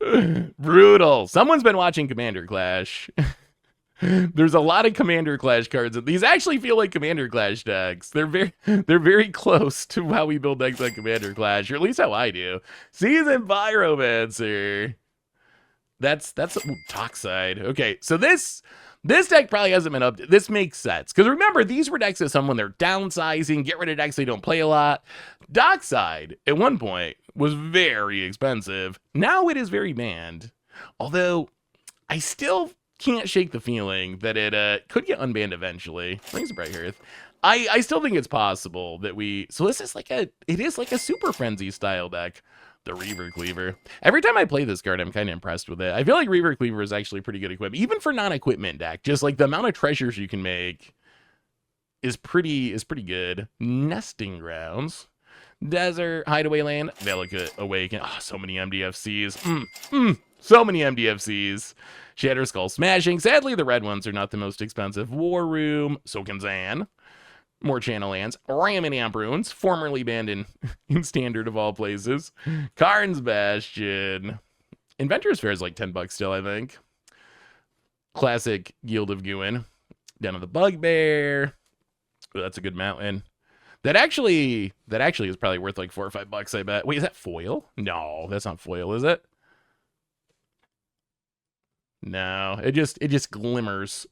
A: Brutal. Someone's been watching Commander Clash. There's a lot of Commander Clash cards. These actually feel like Commander Clash decks. They're very close to how we build decks on Commander Clash, or at least how I do. Seasoned Pyromancer. That's Toxide. Okay, so this deck probably hasn't been up. This makes sense. Because remember, these were decks that someone they're downsizing, get rid of decks they don't play a lot. Dockside, at one point, was very expensive. Now it is very banned. Although, I still can't shake the feeling that it could get unbanned eventually. Rings of Bright Earth. I still think it's possible that so this is it is like a Super Frenzy style deck. The Reaver Cleaver. Every time I play this card, I'm kind of impressed with it. I feel like Reaver Cleaver is actually pretty good equipment, even for non-equipment deck. Just like the amount of treasures you can make is pretty good. Nesting Grounds. Desert Hideaway Land. Valakut Awaken. Oh, so many MDFCs. So many MDFCs. Shatter Skull Smashing. Sadly, the red ones are not the most expensive. War Room. Soken'Zan. More channel lands. Ram and Amp Runes. Formerly banned in Standard of all places. Karn's Bastion. Inventor's Fair is like $10 still, I think. Classic Guild of Gwyn. Den of the Bugbear. Oh, that's a good mountain. That actually is probably worth like $4 or $5, I bet. Wait, is that foil? No, that's not foil, is it? No, it just glimmers.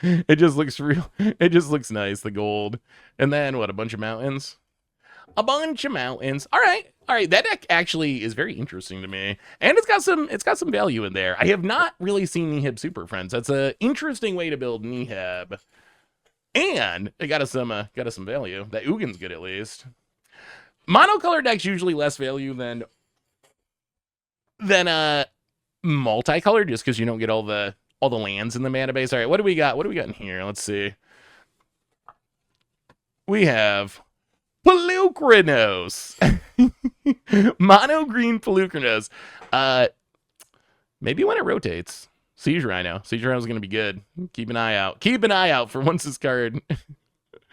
A: It just looks real. It just looks nice, the gold. And then what, a bunch of mountains? A bunch of mountains. All right. That deck actually is very interesting to me. And it's got some value in there. I have not really seen Neheb Super Friends. That's an interesting way to build Neheb. And it got us some value. That Ugin's good at least. Monocolor decks usually less value than multicolor, just because you don't get all the lands in the mana base. All right, what do we got? What do we got in here? Let's see. We have Polukranos. Mono green Polukranos. Maybe when it rotates. Siege Rhino. Siege Rhino is going to be good. Keep an eye out. Keep an eye out for once this card.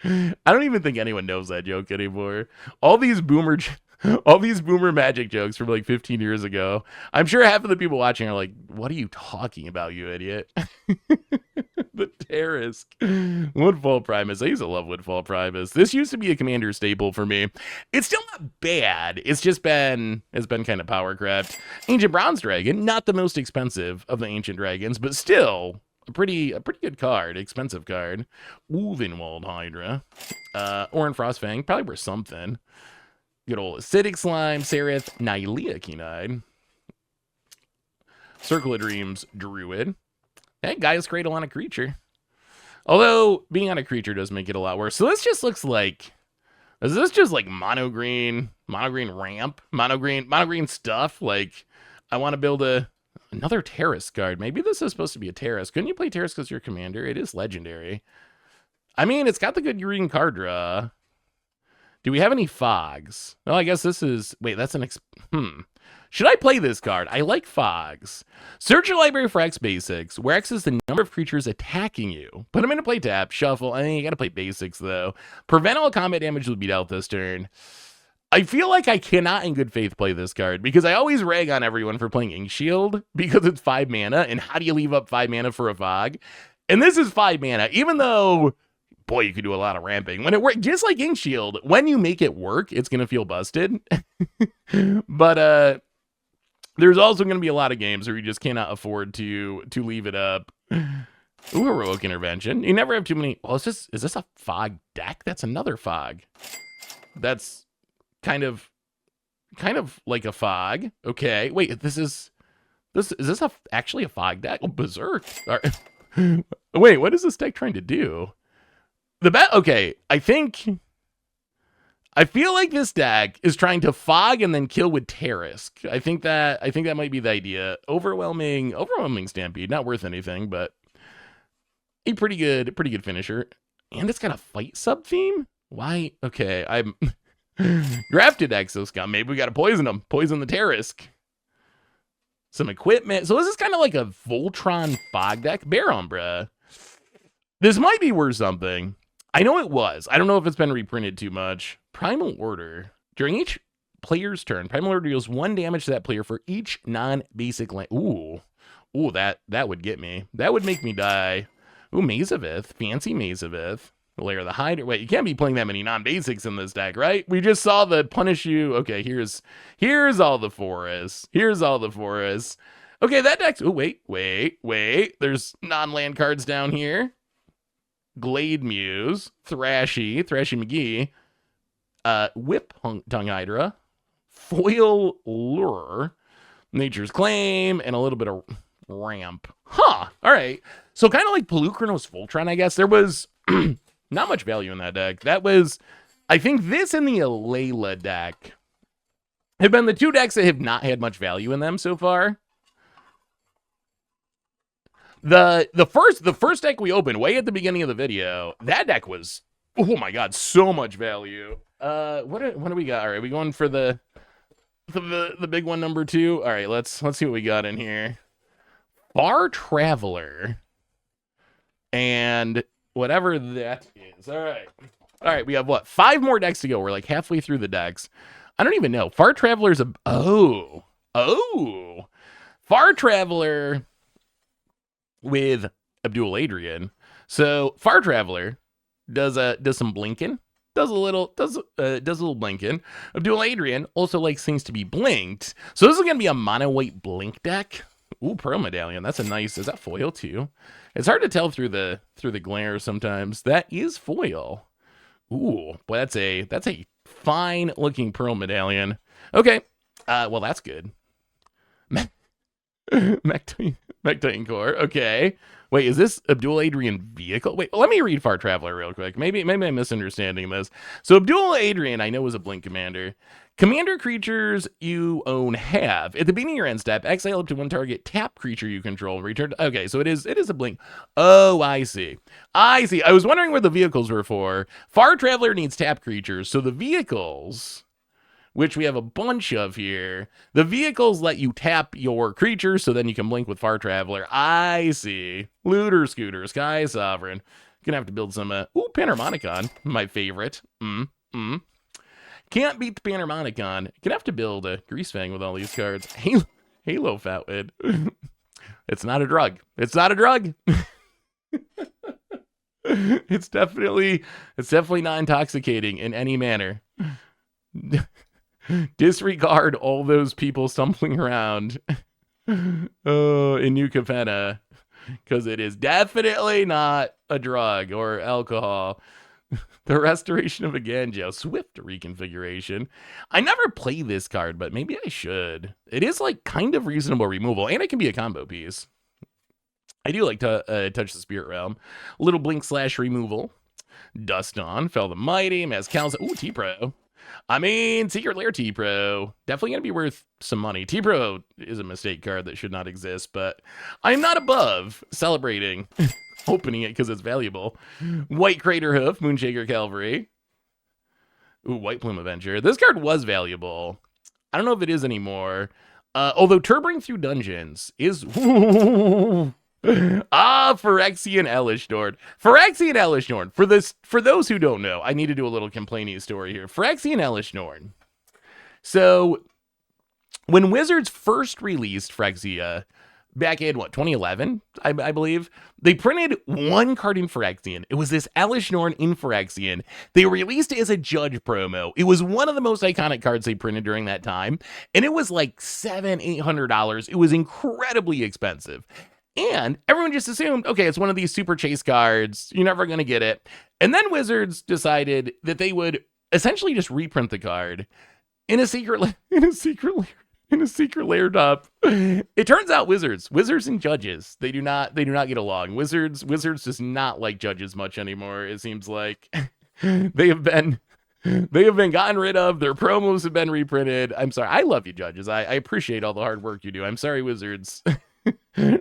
A: I don't even think anyone knows that joke anymore. All these boomer Magic jokes from like 15 years ago. I'm sure half of the people watching are like, what are you talking about, you idiot? The Terrask. Woodfall Primus. I used to love Woodfall Primus. This used to be a commander staple for me. It's still not bad. It's been kind of power craft. Ancient Bronze Dragon, not the most expensive of the ancient dragons, but still a pretty good card, expensive card. Ulvenwald Hydra. Orin Frostfang, probably worth something. Good old Acidic Slime, Seraph, Nylea Kenide. Circle of Dreams, Druid. That Gaia's Cradle on a creature. Although, being on a creature does make it a lot worse. So this just looks like... Is this just like mono green ramp? Mono green stuff? Like, I want to build another Terrace card. Maybe this is supposed to be a Terrace. Couldn't you play Terrace because you're commander? It is legendary. I mean, it's got the good green card draw. Do we have any fogs? Oh, I guess this is... Wait, that's an... Should I play this card? I like fogs. Search your library for X basics, where X is the number of creatures attacking you. Put them into play tap, shuffle. I mean, you gotta play basics, though. Prevent all combat damage will be dealt this turn. I feel like I cannot in good faith play this card, because I always rag on everyone for playing Ink Shield, because it's 5 mana, and how do you leave up 5 mana for a fog? And this is 5 mana, even though... Boy, you could do a lot of ramping. When it works, just like Ink Shield, when you make it work, it's going to feel busted. But there's also going to be a lot of games where you just cannot afford to leave it up. Ooh, Heroic Intervention. You never have too many... Well, is this a fog deck? That's another fog. That's kind of like a fog. Okay, wait, is this actually a fog deck? Oh, Berserk. All right. Wait, what is this deck trying to do? Okay, I feel like this deck is trying to fog and then kill with Terrask. I think that might be the idea. Overwhelming Stampede, not worth anything, but a pretty good finisher. And it's got a fight sub theme? Why? Okay, I'm drafted Exoscum. Maybe we gotta poison them. Poison the Terrask. Some equipment. So this is kind of like a Voltron fog deck. Bear Umbra. This might be worth something. I know it was. I don't know if it's been reprinted too much. Primal Order. During each player's turn. Primal Lord deals 1 damage to that player for each non-basic land. Ooh, that would get me. That would make me die. Ooh, Maze of Ith. Fancy Maze of Ith. Lair of the Hider. Wait, you can't be playing that many non-basics in this deck, right? We just saw the punish you. Okay, here's all the forests. Here's all the forests. Okay, that deck's... Oh, wait. There's non-land cards down here. Glade Muse. Thrashy McGee. Whip Tongue Hydra. Foil Lure. Nature's Claim. And a little bit of ramp. Huh. All right. So kind of like Polukranos Voltron, I guess. There was... Not much value in that deck. That was, I think this and the Alela deck have been the 2 decks that have not had much value in them so far. The first deck we opened way at the beginning of the video, that deck was, oh my god, so much value. What do we got? All right, we going for the big one, number 2. All right, let's see what we got in here. Far Traveler and whatever that is. All right, we have what? 5 more decks to go. We're like halfway through the decks. I don't even know. Far Traveler's a... Oh. Far Traveler with Abduel Adrian. So Far Traveler does some blinking. Does a little blinking. Abduel Adrian also likes things to be blinked. So this is gonna be a mono white blink deck. Ooh, Pearl Medallion. That's a nice... Is that foil too? It's hard to tell through the glare sometimes. That is foil. Ooh, boy, that's a fine looking Pearl Medallion. Okay, well that's good. Magpie Core. Okay. Wait, is this Abduel Adrian vehicle? Wait, let me read Far Traveler real quick. Maybe I'm misunderstanding this. So Abduel Adrian, I know, is a blink commander. Commander creatures you own have. At the beginning of your end step, exile up to 1 target, tap creature you control, return. Okay, so it is a blink. Oh, I see. I was wondering where the vehicles were for. Far Traveler needs tap creatures, so the vehicles, which we have a bunch of here, the vehicles let you tap your creatures, so then you can blink with Far Traveler. I see. Looter Scooter, Sky Sovereign. Gonna have to build some, Panharmonicon, my favorite. Can't beat the Panharmonicon. Gonna have to build a Greasefang with all these cards. Halo Fatwood. It's not a drug. It's not a drug. It's definitely not intoxicating in any manner. Disregard all those people stumbling around in New Capenna, because it is definitely not a drug or alcohol. The Restoration of a Ganjo. Swift reconfiguration. I never play this card, but maybe I should. It is like kind of reasonable removal, and it can be a combo piece. I do like to touch the Spirit Realm. Little blink / removal. Dust On. Fell the Mighty. Mazcal's. Ooh, T-Pro. I mean, Secret Lair T-Pro. Definitely going to be worth some money. T-Pro is a mistake card that should not exist, but I'm not above celebrating opening it because it's valuable. White Crater Hoof, Moonshaker Cavalry. Ooh, White Plume Avenger. This card was valuable. I don't know if it is anymore. Although Turbring Through Dungeons is... Phyrexian Elish Norn. Phyrexian Elish Norn. For those who don't know, I need to do a little complaining story here. Phyrexian Elish Norn. So, when Wizards first released Phyrexia, back in, 2011, I believe, they printed 1 card in Phyrexian. It was this Elish Norn in Phyrexian. They released it as a Judge promo. It was one of the most iconic cards they printed during that time, and it was like $700-800. It was incredibly expensive. And everyone just assumed, okay, it's one of these super chase cards. You're never going to get it. And then Wizards decided that they would essentially just reprint the card in a secret lair top. It turns out Wizards and Judges, they do not get along. Wizards does not like Judges much anymore. It seems like they have been gotten rid of. Their promos have been reprinted. I'm sorry. I love you, Judges. I appreciate all the hard work you do. I'm sorry, Wizards.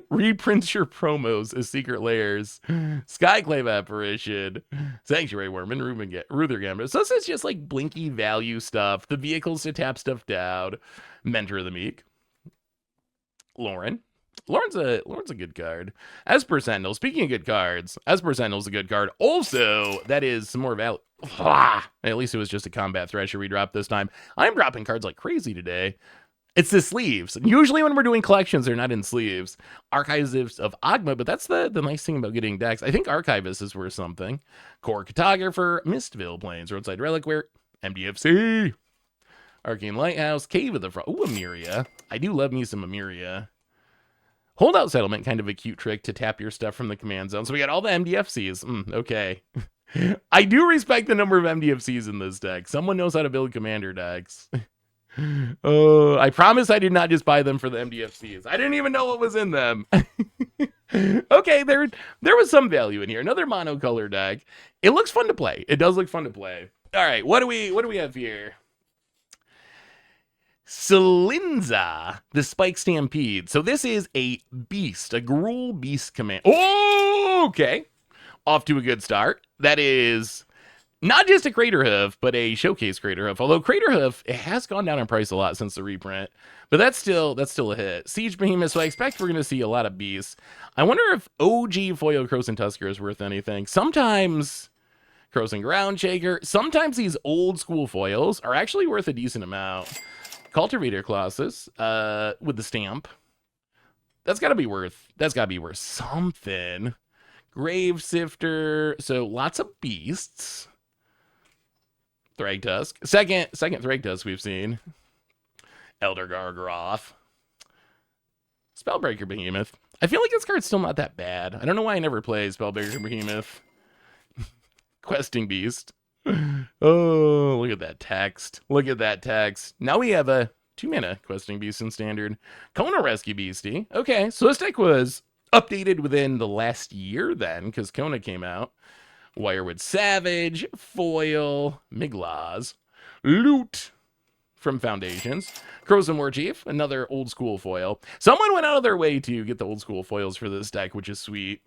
A: Reprints your promos as Secret Lairs, Skyclave Apparition, Sanctuary Worm, and Ruther Gambit. So this is just like blinky value stuff. The vehicles to tap stuff down. Mentor of the Meek. Lauren. Lauren's a good card. Esper Sentinel, speaking of good cards, Esper Sentinel's a good card. Also, that is some more value. At least it was just a Combat Thresher we dropped this time. I'm dropping cards like crazy today. It's the sleeves. Usually when we're doing collections, they're not in sleeves. Archives of Ogma, but that's the nice thing about getting decks. I think Archivist is worth something. Core Cartographer, Mistville Plains, Roadside Reliquary, MDFC. Arcane Lighthouse, Cave of the Frost. Ooh, Amiria. I do love me some Amiria. Holdout Settlement, kind of a cute trick to tap your stuff from the command zone. So we got all the MDFCs. Okay. I do respect the number of MDFCs in this deck. Someone knows how to build commander decks. Oh, I promise I did not just buy them for the MDFCs. I didn't even know what was in them. Okay, there was some value in here. Another monocolor deck. It looks fun to play. It does look fun to play. All right, what do we have here? Slinza, the Spike Stampede. So this is a beast, a Gruul beast command. Oh, okay. Off to a good start. That is not just a Crater Hoof, but a showcase Crater Hoof. Although Crater Hoof, it has gone down in price a lot since the reprint. But that's still a hit. Siege Behemoth, so I expect we're going to see a lot of beasts. I wonder if OG foil Krosan Tusker is worth anything. Sometimes Krosan Ground Shaker, sometimes these old school foils are actually worth a decent amount. Cultivator Colossus, with the stamp. That's gotta be worth something. Grave Sifter, so lots of beasts. Thragtusk. Second Thragtusk we've seen. Elder Gargaroth. Spellbreaker Behemoth. I feel like this card's still not that bad. I don't know why I never play Spellbreaker Behemoth. Questing Beast. Oh, look at that text. Look at that text. Now we have a 2-mana Questing Beast in Standard. Kona Rescue Beastie. Okay, so this deck was updated within the last year then, because Kona came out. Wirewood Savage, Foil, Miglas, Loot from Foundations, Krosan Warchief, another old school foil. Someone went out of their way to get the old school foils for this deck, which is sweet.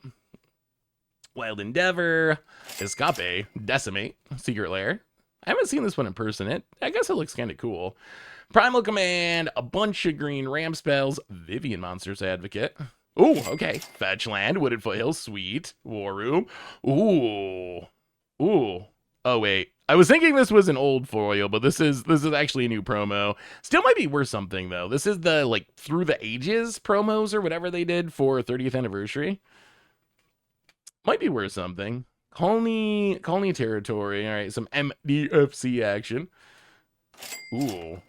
A: Wild Endeavor, Escape, Decimate, Secret Lair. I haven't seen this one in person. I guess it looks kind of cool. Primal Command, a bunch of green ramp spells, Vivian Monsters Advocate. Ooh, okay. Fetch Land, Wooded Foothills, sweet. War Room. Ooh. Oh, wait. I was thinking this was an old foil, but this is actually a new promo. Still might be worth something, though. This is the, like, Through the Ages promos or whatever they did for 30th anniversary. Might be worth something. Colony territory. All right, some MDFC action. Ooh.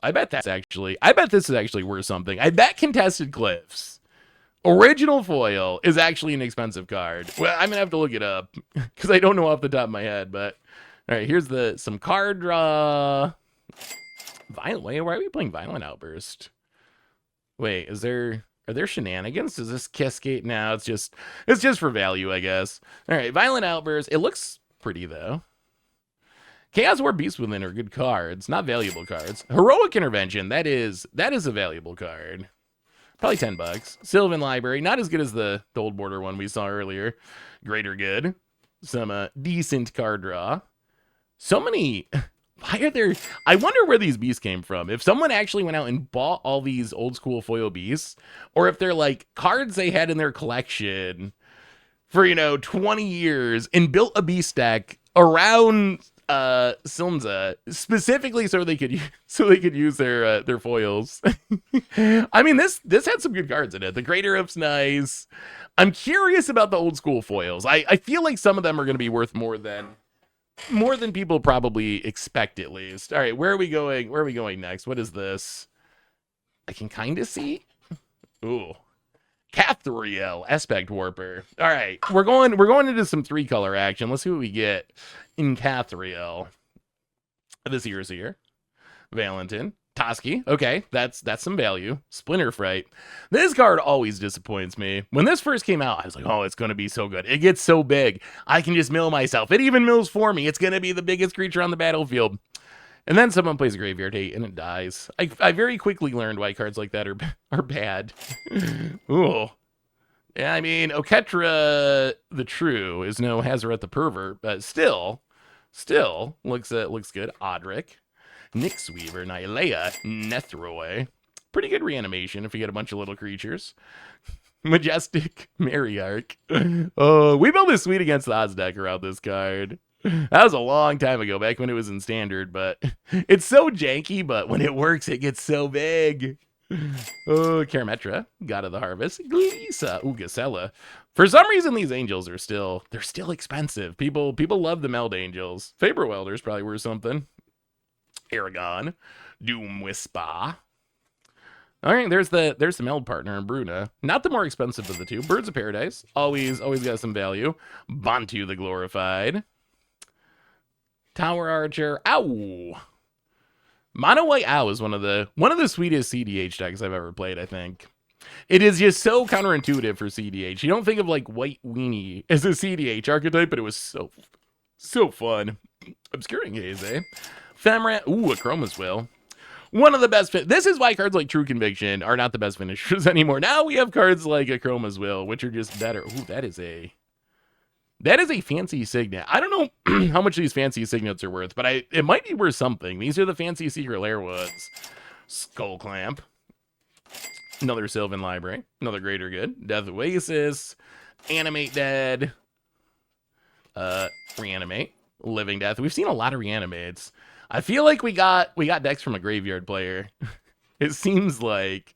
A: I bet this is actually worth something. I bet Contested Cliffs. Original foil is actually an expensive card. Well, I'm gonna have to look it up because I don't know off the top of my head, but all right, here's some card draw. Violent. Why are we playing Violent Outburst? Wait, are there shenanigans? Does this cascade? No, it's just for value, I guess. All right, Violent Outburst. It looks pretty though. Chaos War Beast Within are good cards, not valuable cards. Heroic Intervention, that is a valuable card. Probably $10. Sylvan Library, not as good as the old border one we saw earlier. Greater Good. Some decent card draw. So many. Why are there? I wonder where these beasts came from. If someone actually went out and bought all these old school foil beasts, or if they're like cards they had in their collection for 20 years and built a beast deck around Slinza specifically so they could use their foils. I mean, this had some good cards in it. The Greater Hoof's nice. I'm curious about the old school foils. I feel like some of them are going to be worth more than people probably expect, at least. All right, where are we going? Where are we going next? What is this? I can kind of see. Ooh. Kathril, Aspect Warper. All right, we're going into some 3-color action. Let's see what we get in Kathril. This year's here. Valentin. Toski. Okay, that's some value. Splinter Fright. This card always disappoints me. When this first came out, I was like, oh, it's going to be so good. It gets so big. I can just mill myself. It even mills for me. It's going to be the biggest creature on the battlefield. And then someone plays a Graveyard Hate and it dies. I very quickly learned why cards like that are bad. Ooh. Yeah, I mean, Oketra the True is no Hazaret the Pervert, but still looks good. Odric. Nyxweaver, Nihilea, Nethroi. Pretty good reanimation if you get a bunch of little creatures. Majestic Mariarch. Oh, we built this suite against the odds deck around this card. That was a long time ago, back when it was in standard, but it's so janky, but when it works, it gets so big. Oh, Karametra, God of the Harvest. Glisa, Gasella. For some reason, these angels are they're still expensive. People love the Meld Angels. Faber Welder's probably worth something. Aragon, Doom Whisper. All right, there's the Meld partner in Bruna. Not the more expensive of the two. Birds of Paradise, always got some value. Bantu the Glorified. Tower Archer. Ow. Mono White Ow is one of the sweetest CDH decks I've ever played, I think. It is just so counterintuitive for CDH. You don't think of like White Weenie as a CDH archetype, but it was so fun. Obscuring Haze, eh? Femrat. Ooh, a Chroma's Will. One of the best. This is why cards like True Conviction are not the best finishers anymore. Now we have cards like a Chroma's Will, which are just better. Ooh, that is a fancy signet. I don't know how much these fancy signets are worth, but it might be worth something. These are the fancy Secret Lair ones. Skull Clamp. Another Sylvan Library. Another Greater Good. Death Oasis. Animate Dead. Reanimate. Living Death. We've seen a lot of reanimates. I feel like we got decks from a graveyard player. It seems like...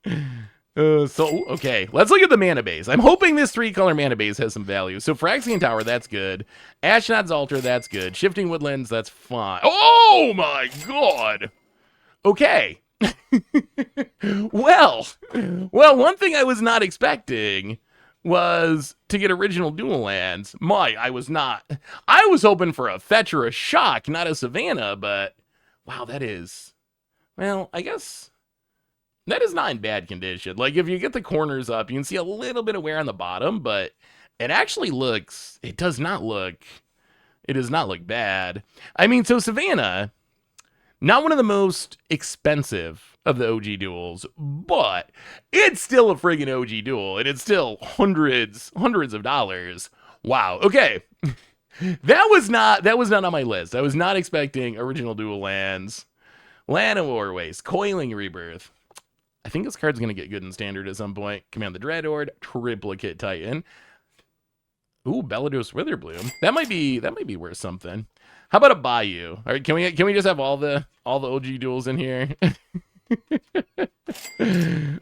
A: okay, let's look at the mana base. I'm hoping this 3-color mana base has some value. So Phyrexian Tower, that's good. Ashnod's Altar, that's good. Shifting Woodlands, that's fine. Oh my god! Okay. Well, one thing I was not expecting was to get original dual lands. I was hoping for a fetch or a shock, not a Savannah, but wow, I guess that is not in bad condition. Like, if you get the corners up, you can see a little bit of wear on the bottom, but it does not look bad. I mean, so Savannah, not one of the most expensive of the OG duels, but it's still a friggin' OG duel, and it's still hundreds of dollars. Wow. Okay. That was not on my list. I was not expecting original dual lands. Land of Warwaste, Coiling Rebirth. I think this card's going to get good in standard at some point. Command the Dreadhorde, Triplicate Titan. Ooh, Bellados Witherbloom. That might be worth something. How about a Bayou? All right, can we just have all the OG duels in here?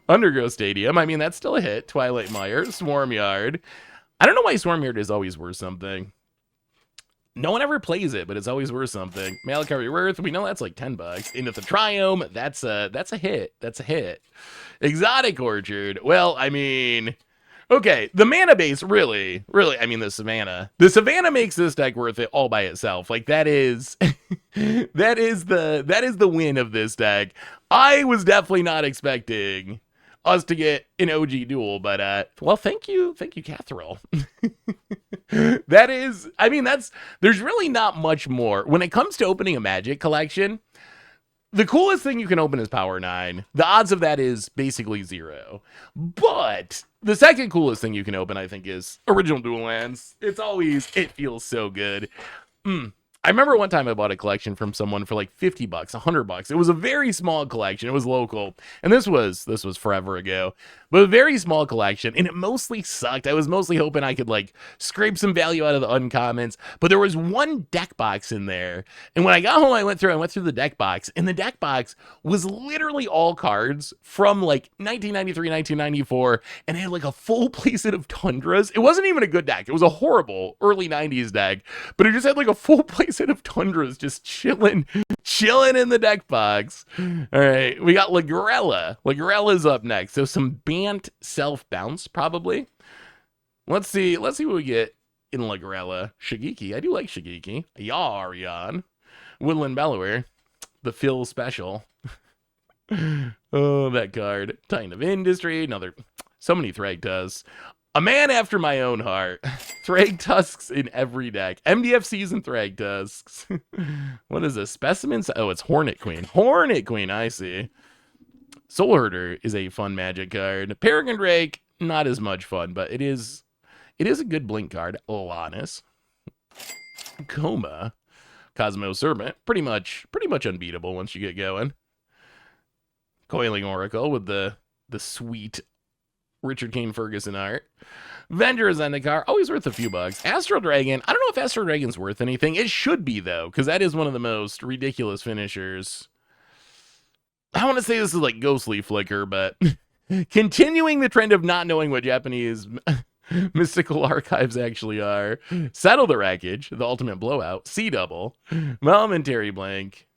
A: Undergrowth Stadium. I mean, that's still a hit. Twilight Mire, Swarmyard. I don't know why Swarmyard is always worth something. No one ever plays it, but it's always worth something. Malakari Worth, we know that's like $10. Into the Triome, that's a hit. That's a hit. Exotic Orchard. Well, I mean, okay, the mana base really, I mean, the Savannah makes this deck worth it all by itself. Like, that is that is the win of this deck. I was definitely not expecting us to get an OG duel, but well, thank you, Kathril. There's really not much more when it comes to opening a Magic collection. The coolest thing you can open is Power 9. The odds of that is basically 0. But the second coolest thing you can open, I think, is original dual lands. It feels so good. I remember one time I bought a collection from someone for like $50, $100. It was a very small collection. It was local. And this was forever ago. But a very small collection, and it mostly sucked. I was mostly hoping I could like scrape some value out of the uncommons. But there was one deck box in there. And when I got home, I went through the deck box, and the deck box was literally all cards from like 1993, 1994, and it had like a full playset of Tundras. It wasn't even a good deck. It was a horrible early 90s deck, but it just had like a full playset of Tundras just chilling in the deck box. All right, we got Lagrella. Lagrella's up next. So some Bant self-bounce, probably. Let's see what we get in Lagrella. Shigeki. I do like Shigeki. Yarion. Woodland Bellower. The Phil special. Oh, that card. Titan of Industry. So many Thragtusks. A man after my own heart. Thragtusks in every deck. MDFCs and Thragtusks. What is this? Specimens? Oh, it's Hornet Queen. Hornet Queen, I see. Soul Herder is a fun Magic card. Peregrine Drake, not as much fun, but it is a good blink card. Olanus. Coma. Cosmo Serpent. Pretty much unbeatable once you get going. Coiling Oracle with the sweet Richard Kane Ferguson art. Venger Zendikar, always worth a few bucks. Astral Dragon, I don't know if Astral Dragon's worth anything. It should be, though, because that is one of the most ridiculous finishers. I want to say this is like Ghostly Flicker, but continuing the trend of not knowing what Japanese mystical archives actually are. Settle the Wreckage, the ultimate blowout. C-Double, Momentary Blank.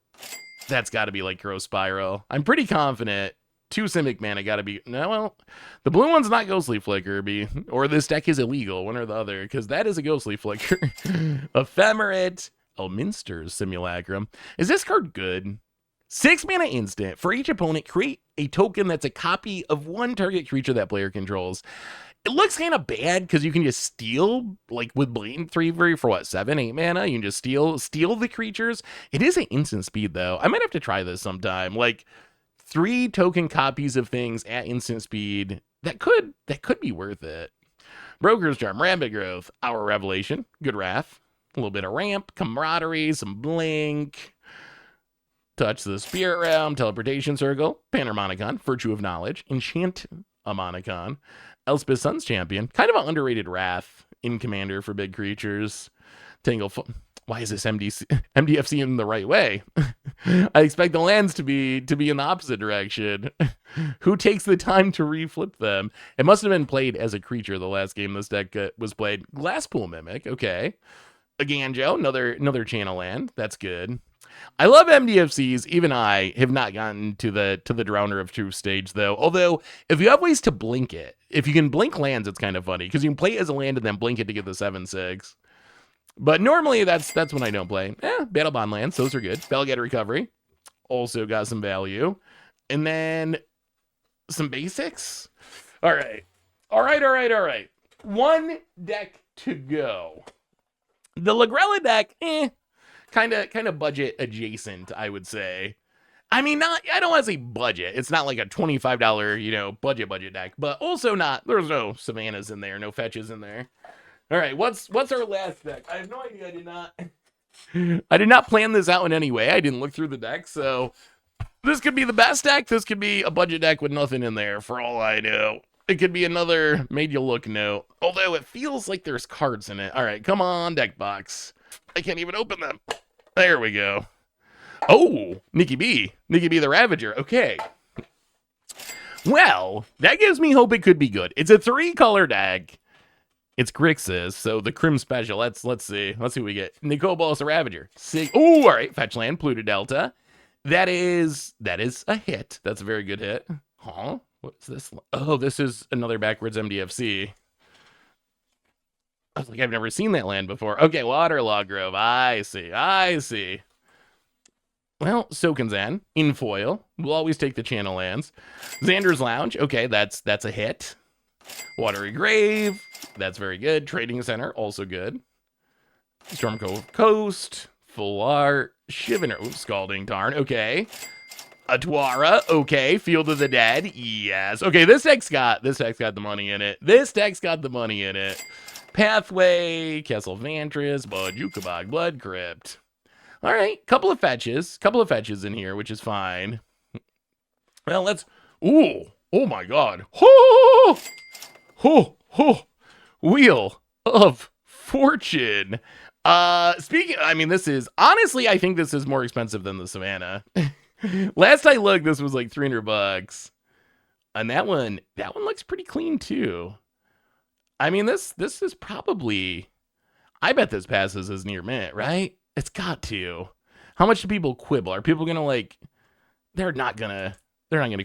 A: That's got to be like Gross Spiral. I'm pretty confident. 2 Simic Mana got to be... No, well, the blue one's not Ghostly Flicker, or this deck is illegal, one or the other, because that is a Ghostly Flicker. Ephemerate, Elminster's Simulacrum. Is this card good? 6 mana instant. For each opponent, create a token that's a copy of one target creature that player controls. It looks kind of bad because you can just steal, like with Blatant Thievery for what, 7, 8 mana? You can just steal the creatures. It is an instant speed though. I might have to try this sometime. Like 3 token copies of things at instant speed. That could be worth it. Broker's Charm, Rampant Growth, Our Revelation, Good Wrath, a little bit of ramp, camaraderie, some blink. Touch the Spirit Realm, Teleportation Circle, Panharmonicon, Virtue of Knowledge, Enchant Amonicon, Elspeth Sun's Champion, kind of an underrated Wrath in Commander for big creatures. Why is this MDFC in the right way? I expect the lands to be in the opposite direction. Who takes the time to reflip them? It must have been played as a creature the last game this deck was played. Glasspool Mimic, okay. A Ganjo, another channel land. That's good. I love MDFCs. Even I have not gotten to the Drowner of Truth stage though. Although if you have ways to blink it, if you can blink lands, it's kind of funny because you can play it as a land and then blink it to get the 7/6. But normally that's when I don't play. Battle Bond lands, those are good. Felgate Recovery, also got some value, and then some basics. All right. One deck to go. The Lagrella deck, kind of budget adjacent, I would say. I mean, I don't want to say budget. It's not like a $25, budget deck, but also not. There's no Savannahs in there, no fetches in there. All right, what's our last deck? I have no idea. I did not plan this out in any way. I didn't look through the deck, so this could be the best deck. This could be a budget deck with nothing in there, for all I know. It could be another made you look note, although it feels like there's cards in it. All right, come on, deck box. I can't even open them. There we go. Oh, Nikki B the Ravager. Okay. Well, that gives me hope it could be good. It's a 3-color deck. It's Grixis, so the Crim special. Let's see. Let's see what we get. Nicol, Bolas, the Ravager. Oh, all right. Fetch land, Pluto Delta. That is a hit. That's a very good hit. Huh? What's this? Oh, this is another backwards MDFC. I was like, I've never seen that land before. Okay, Waterlog Grove. I see. Well, Soken'Zan in foil. We'll always take the channel lands. Xander's Lounge. Okay, that's a hit. Watery Grave. That's very good. Trading Center. Also good. Storm Cove Coast. Full Art. Shivener. Scalding Tarn. Okay. Atwara. Okay. Field of the Dead. Yes. Okay, this deck's got the money in it. Pathway, Castle Vantris, Bajukabog, Blood Crypt. All right, couple of fetches in here, which is fine. Well, let's. Oh my God. Wheel of Fortune. This is honestly, I think this is more expensive than the Savannah. Last I looked, this was like $300, and that one looks pretty clean too. I mean, this is probably, I bet this passes as near mint, right? It's got to. How much do people quibble? Are people gonna they're not gonna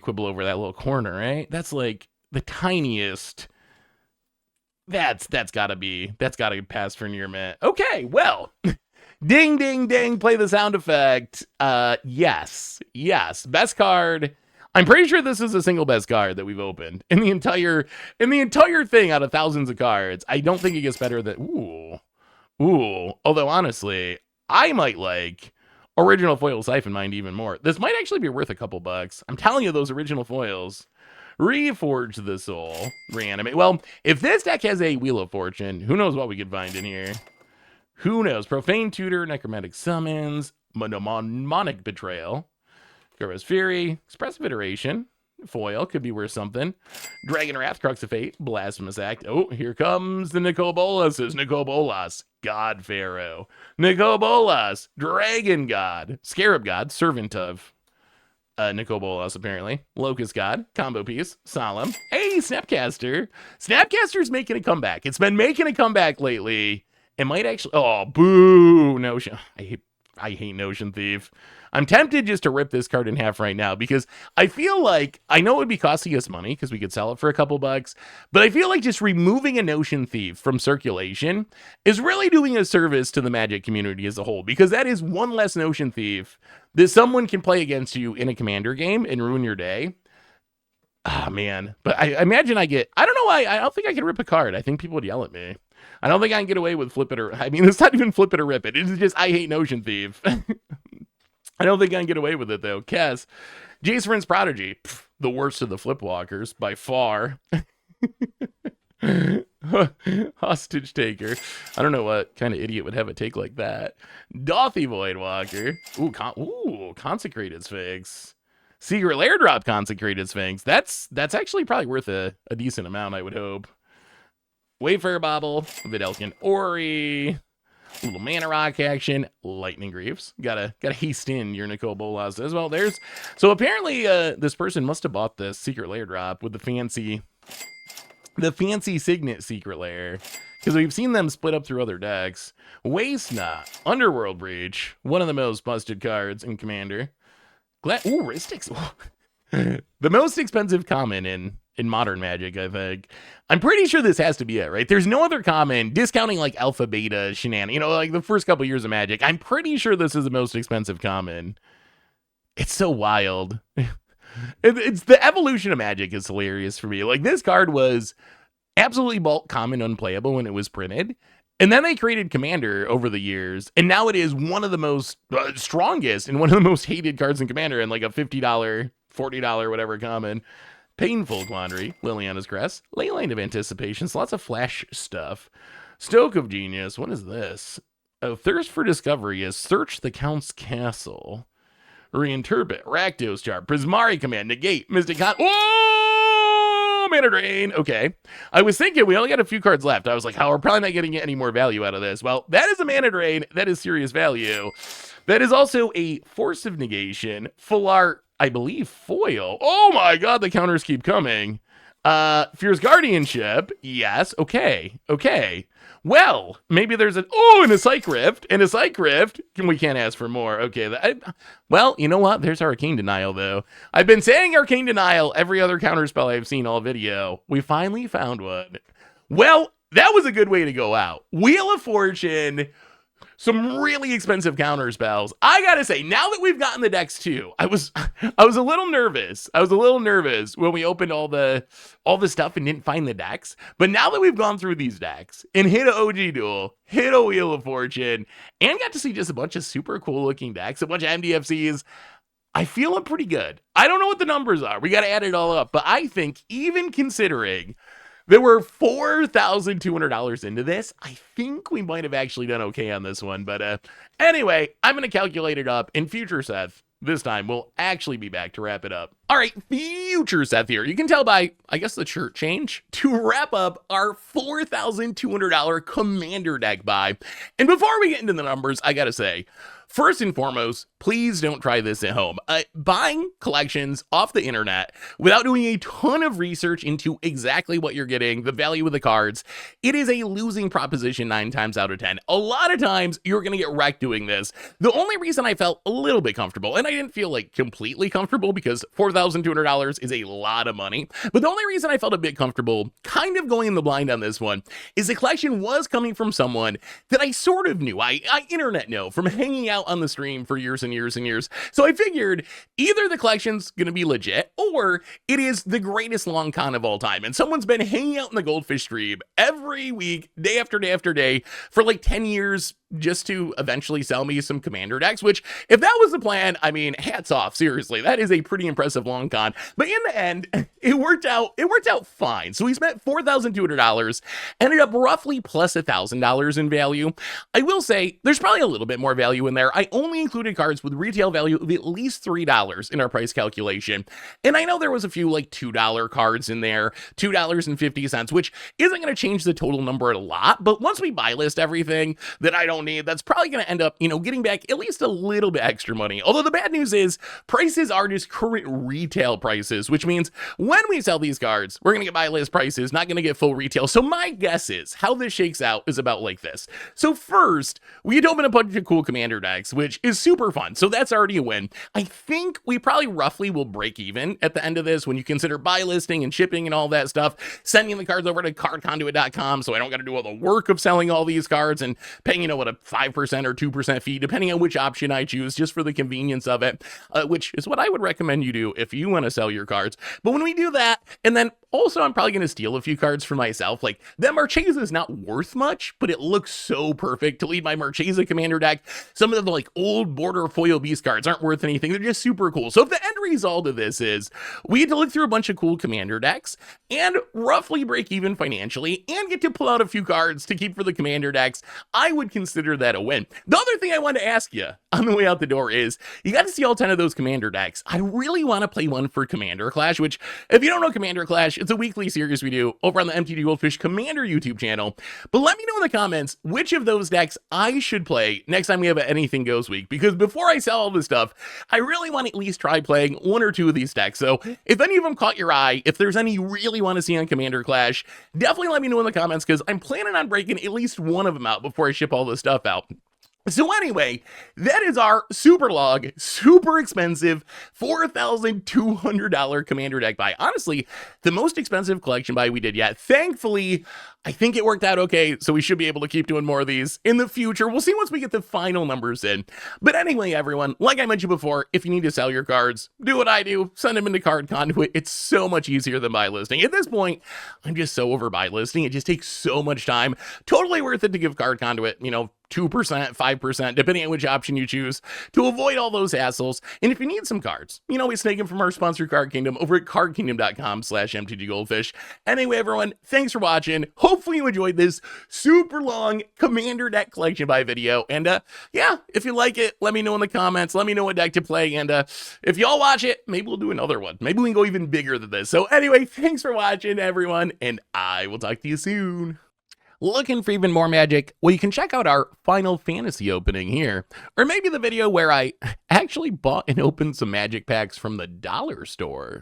A: quibble over that little corner, right? That's like the tiniest. That's gotta pass for near mint. Okay, well, ding, ding, ding, play the sound effect. Yes, best card. I'm pretty sure this is the single best card that we've opened in the entire thing out of thousands of cards. I don't think it gets better than ooh. Although honestly, I might like original foil Siphon Mind even more. This might actually be worth a couple bucks. I'm telling you, those original foils. Reforge the Soul. Reanimate. Well, if this deck has a Wheel of Fortune, who knows what we could find in here? Who knows? Profane Tutor, Necromantic Summons, Mnemonic Betrayal. Garba's Fury, Expressive Iteration, foil, could be worth something. Dragon Wrath, Crux of Fate, Blasphemous Act. Oh, here comes the Nicol Bolases. Nicol Bolas, God Pharaoh. Nicol Bolas, Dragon God. Scarab God, Servant of Nicol Bolas, apparently. Locust God, combo piece, Solemn. Hey, Snapcaster. Snapcaster's making a comeback. It's been making a comeback lately. It might actually, oh, boo, Notion. I hate Notion Thief. I'm tempted just to rip this card in half right now because I feel like, I know it would be costing us money because we could sell it for a couple bucks, but I feel like just removing a Notion Thief from circulation is really doing a service to the Magic community as a whole, because that is one less Notion Thief that someone can play against you in a Commander game and ruin your day. Ah, man. But I imagine I don't know why, I don't think I can rip a card. I think people would yell at me. I don't think I can get away with flip it or, I mean, it's not even flip it or rip it. It's just, I hate Notion Thief. I don't think I can get away with it, though. Kess, Jace Prodigy, the worst of the flipwalkers, by far. Hostage Taker. I don't know what kind of idiot would have a take like that. Dothy Voidwalker. Ooh, Consecrated Sphinx. Secret Lair Drop Consecrated Sphinx. That's actually probably worth a decent amount, I would hope. Wayfarer Bobble, Videlkin Ori, little Mana Rock action, Lightning Greaves. Gotta haste in your Nicol Bolas as well. So apparently this person must have bought the Secret Lair drop with the fancy Signet Secret Lair, because we've seen them split up through other decks. Waste Not, Underworld Breach, one of the most busted cards in Commander. Ristix. The most expensive common in modern Magic, I think. I'm pretty sure this has to be it, right? There's no other common, discounting like alpha, beta, shenanigans, like the first couple years of Magic. I'm pretty sure this is the most expensive common. It's so wild. It's the evolution of Magic is hilarious for me. Like, this card was absolutely bulk common unplayable when it was printed. And then they created Commander over the years, and now it is one of the most strongest and one of the most hated cards in Commander, and like a $50, $40, whatever common. Painful Quandary, Liliana's Crest, Leyline of Anticipation, so lots of flash stuff. Stoke of Genius, what is this? Oh, Thirst for Discovery is Search the Count's Castle. Reinterpret, Rakdos Chart, Prismari Command, Negate, Mystic Con. Oh, Mana Drain. Okay. I was thinking we only got a few cards left. I was like, we're probably not getting any more value out of this. Well, that is a Mana Drain. That is serious value. That is also a Force of Negation, full art, I believe, foil. Oh my god, the counters keep coming. Fierce Guardianship. Yes, okay. Well, maybe there's and a Psych Rift. And a Psych Rift. We can't ask for more. Okay. Well, you know what? There's Arcane Denial, though. I've been saying Arcane Denial every other counterspell I've seen all video. We finally found one. Well, that was a good way to go out. Wheel of Fortune. Some really expensive counter spells. I gotta say, now that we've gotten the decks too, I was a little nervous. I was a little nervous when we opened all the stuff and didn't find the decks. But now that we've gone through these decks and hit an OG duel, hit a Wheel of Fortune, and got to see just a bunch of super cool looking decks, a bunch of MDFCs, I feel I'm pretty good. I don't know what the numbers are. We gotta add it all up. But I think even considering there were $4,200 into this, I think we might have actually done okay on this one. But anyway, I'm going to calculate it up. In future Seth, this time, we'll actually be back to wrap it up. All right, future Seth here. You can tell by, I guess, the shirt change to wrap up our $4,200 Commander deck buy. And before we get into the numbers, I got to say, first and foremost, please don't try this at home. Buying collections off the internet without doing a ton of research into exactly what you're getting, the value of the cards, it is a losing proposition 9 times out of 10. A lot of times, you're going to get wrecked doing this. The only reason I felt a little bit comfortable, and I didn't feel like completely comfortable because $4,200 is a lot of money, but the only reason I felt a bit comfortable kind of going in the blind on this one is the collection was coming from someone that I sort of knew. I internet know from hanging out on the stream for years and years and years. So I figured either the collection's gonna be legit or it is the greatest long con of all time. And someone's been hanging out in the Goldfish stream every week, day after day after day for like 10 years just to eventually sell me some Commander decks, which if that was the plan, I mean, hats off, seriously. That is a pretty impressive long con. But in the end, it worked out fine. So we spent $4,200, ended up roughly plus $1,000 in value. I will say there's probably a little bit more value in there. there, I only included cards with retail value of at least $3 in our price calculation. And I know there was a few like $2 cards in there, $2.50, which isn't going to change the total number a lot, but once we buy list everything that I don't need, that's probably going to end up, getting back at least a little bit extra money. Although the bad news is prices are just current retail prices, which means when we sell these cards, we're going to get buy list prices, not going to get full retail. So my guess is how this shakes out is about like this. So first, we had to open a bunch of cool commander decks, which is super fun. So that's already a win. I think we probably roughly will break even at the end of this when you consider buy listing and shipping and all that stuff, sending the cards over to cardconduit.com so I don't got to do all the work of selling all these cards and paying, a 5% or 2% fee, depending on which option I choose, just for the convenience of it, which is what I would recommend you do if you want to sell your cards. But when we do that, and then also I'm probably going to steal a few cards for myself. Like, that Marchesa is not worth much, but it looks so perfect to lead my Marchesa commander deck. Some of the like old border foil beast cards aren't worth anything. They're just super cool. So if the end result of this is we had to look through a bunch of cool commander decks and roughly break even financially and get to pull out a few cards to keep for the commander decks, I would consider that a win. The other thing I want to ask you on the way out the door is you got to see all 10 of those commander decks. I really want to play one for Commander Clash, which if you don't know Commander Clash, it's a weekly series we do over on the MTG Goldfish Commander YouTube channel. But let me know in the comments which of those decks I should play next time we have an Anything Goes week, because before I sell all this stuff, I really want to at least try playing one or two of these decks. So if any of them caught your eye, if there's any you really want to see on Commander Clash, definitely let me know in the comments, because I'm planning on breaking at least one of them out before I ship all this stuff out. So anyway, that is our super log, super expensive $4,200 commander deck buy. Honestly, the most expensive collection buy we did yet. Thankfully, I think it worked out okay, so we should be able to keep doing more of these in the future. We'll see once we get the final numbers in. But anyway, everyone, like I mentioned before, if you need to sell your cards, do what I do, send them into Card Conduit. It's so much easier than buy listing. At this point, I'm just so over buy listing. It just takes so much time. Totally worth it to give Card Conduit, 2%, 5%, depending on which option you choose, to avoid all those hassles. And if you need some cards, we snake them from our sponsor Card Kingdom over at cardkingdom.com/mtggoldfish. Anyway, everyone, thanks for watching. Hopefully you enjoyed this super long commander deck collection buy video. And yeah, if you like it, let me know in the comments. Let me know what deck to play. And if y'all watch it, maybe we'll do another one. Maybe we can go even bigger than this. So anyway, thanks for watching, everyone, and I will talk to you soon. Looking for even more magic? Well, you can check out our Final Fantasy opening here, or maybe the video where I actually bought and opened some magic packs from the dollar store.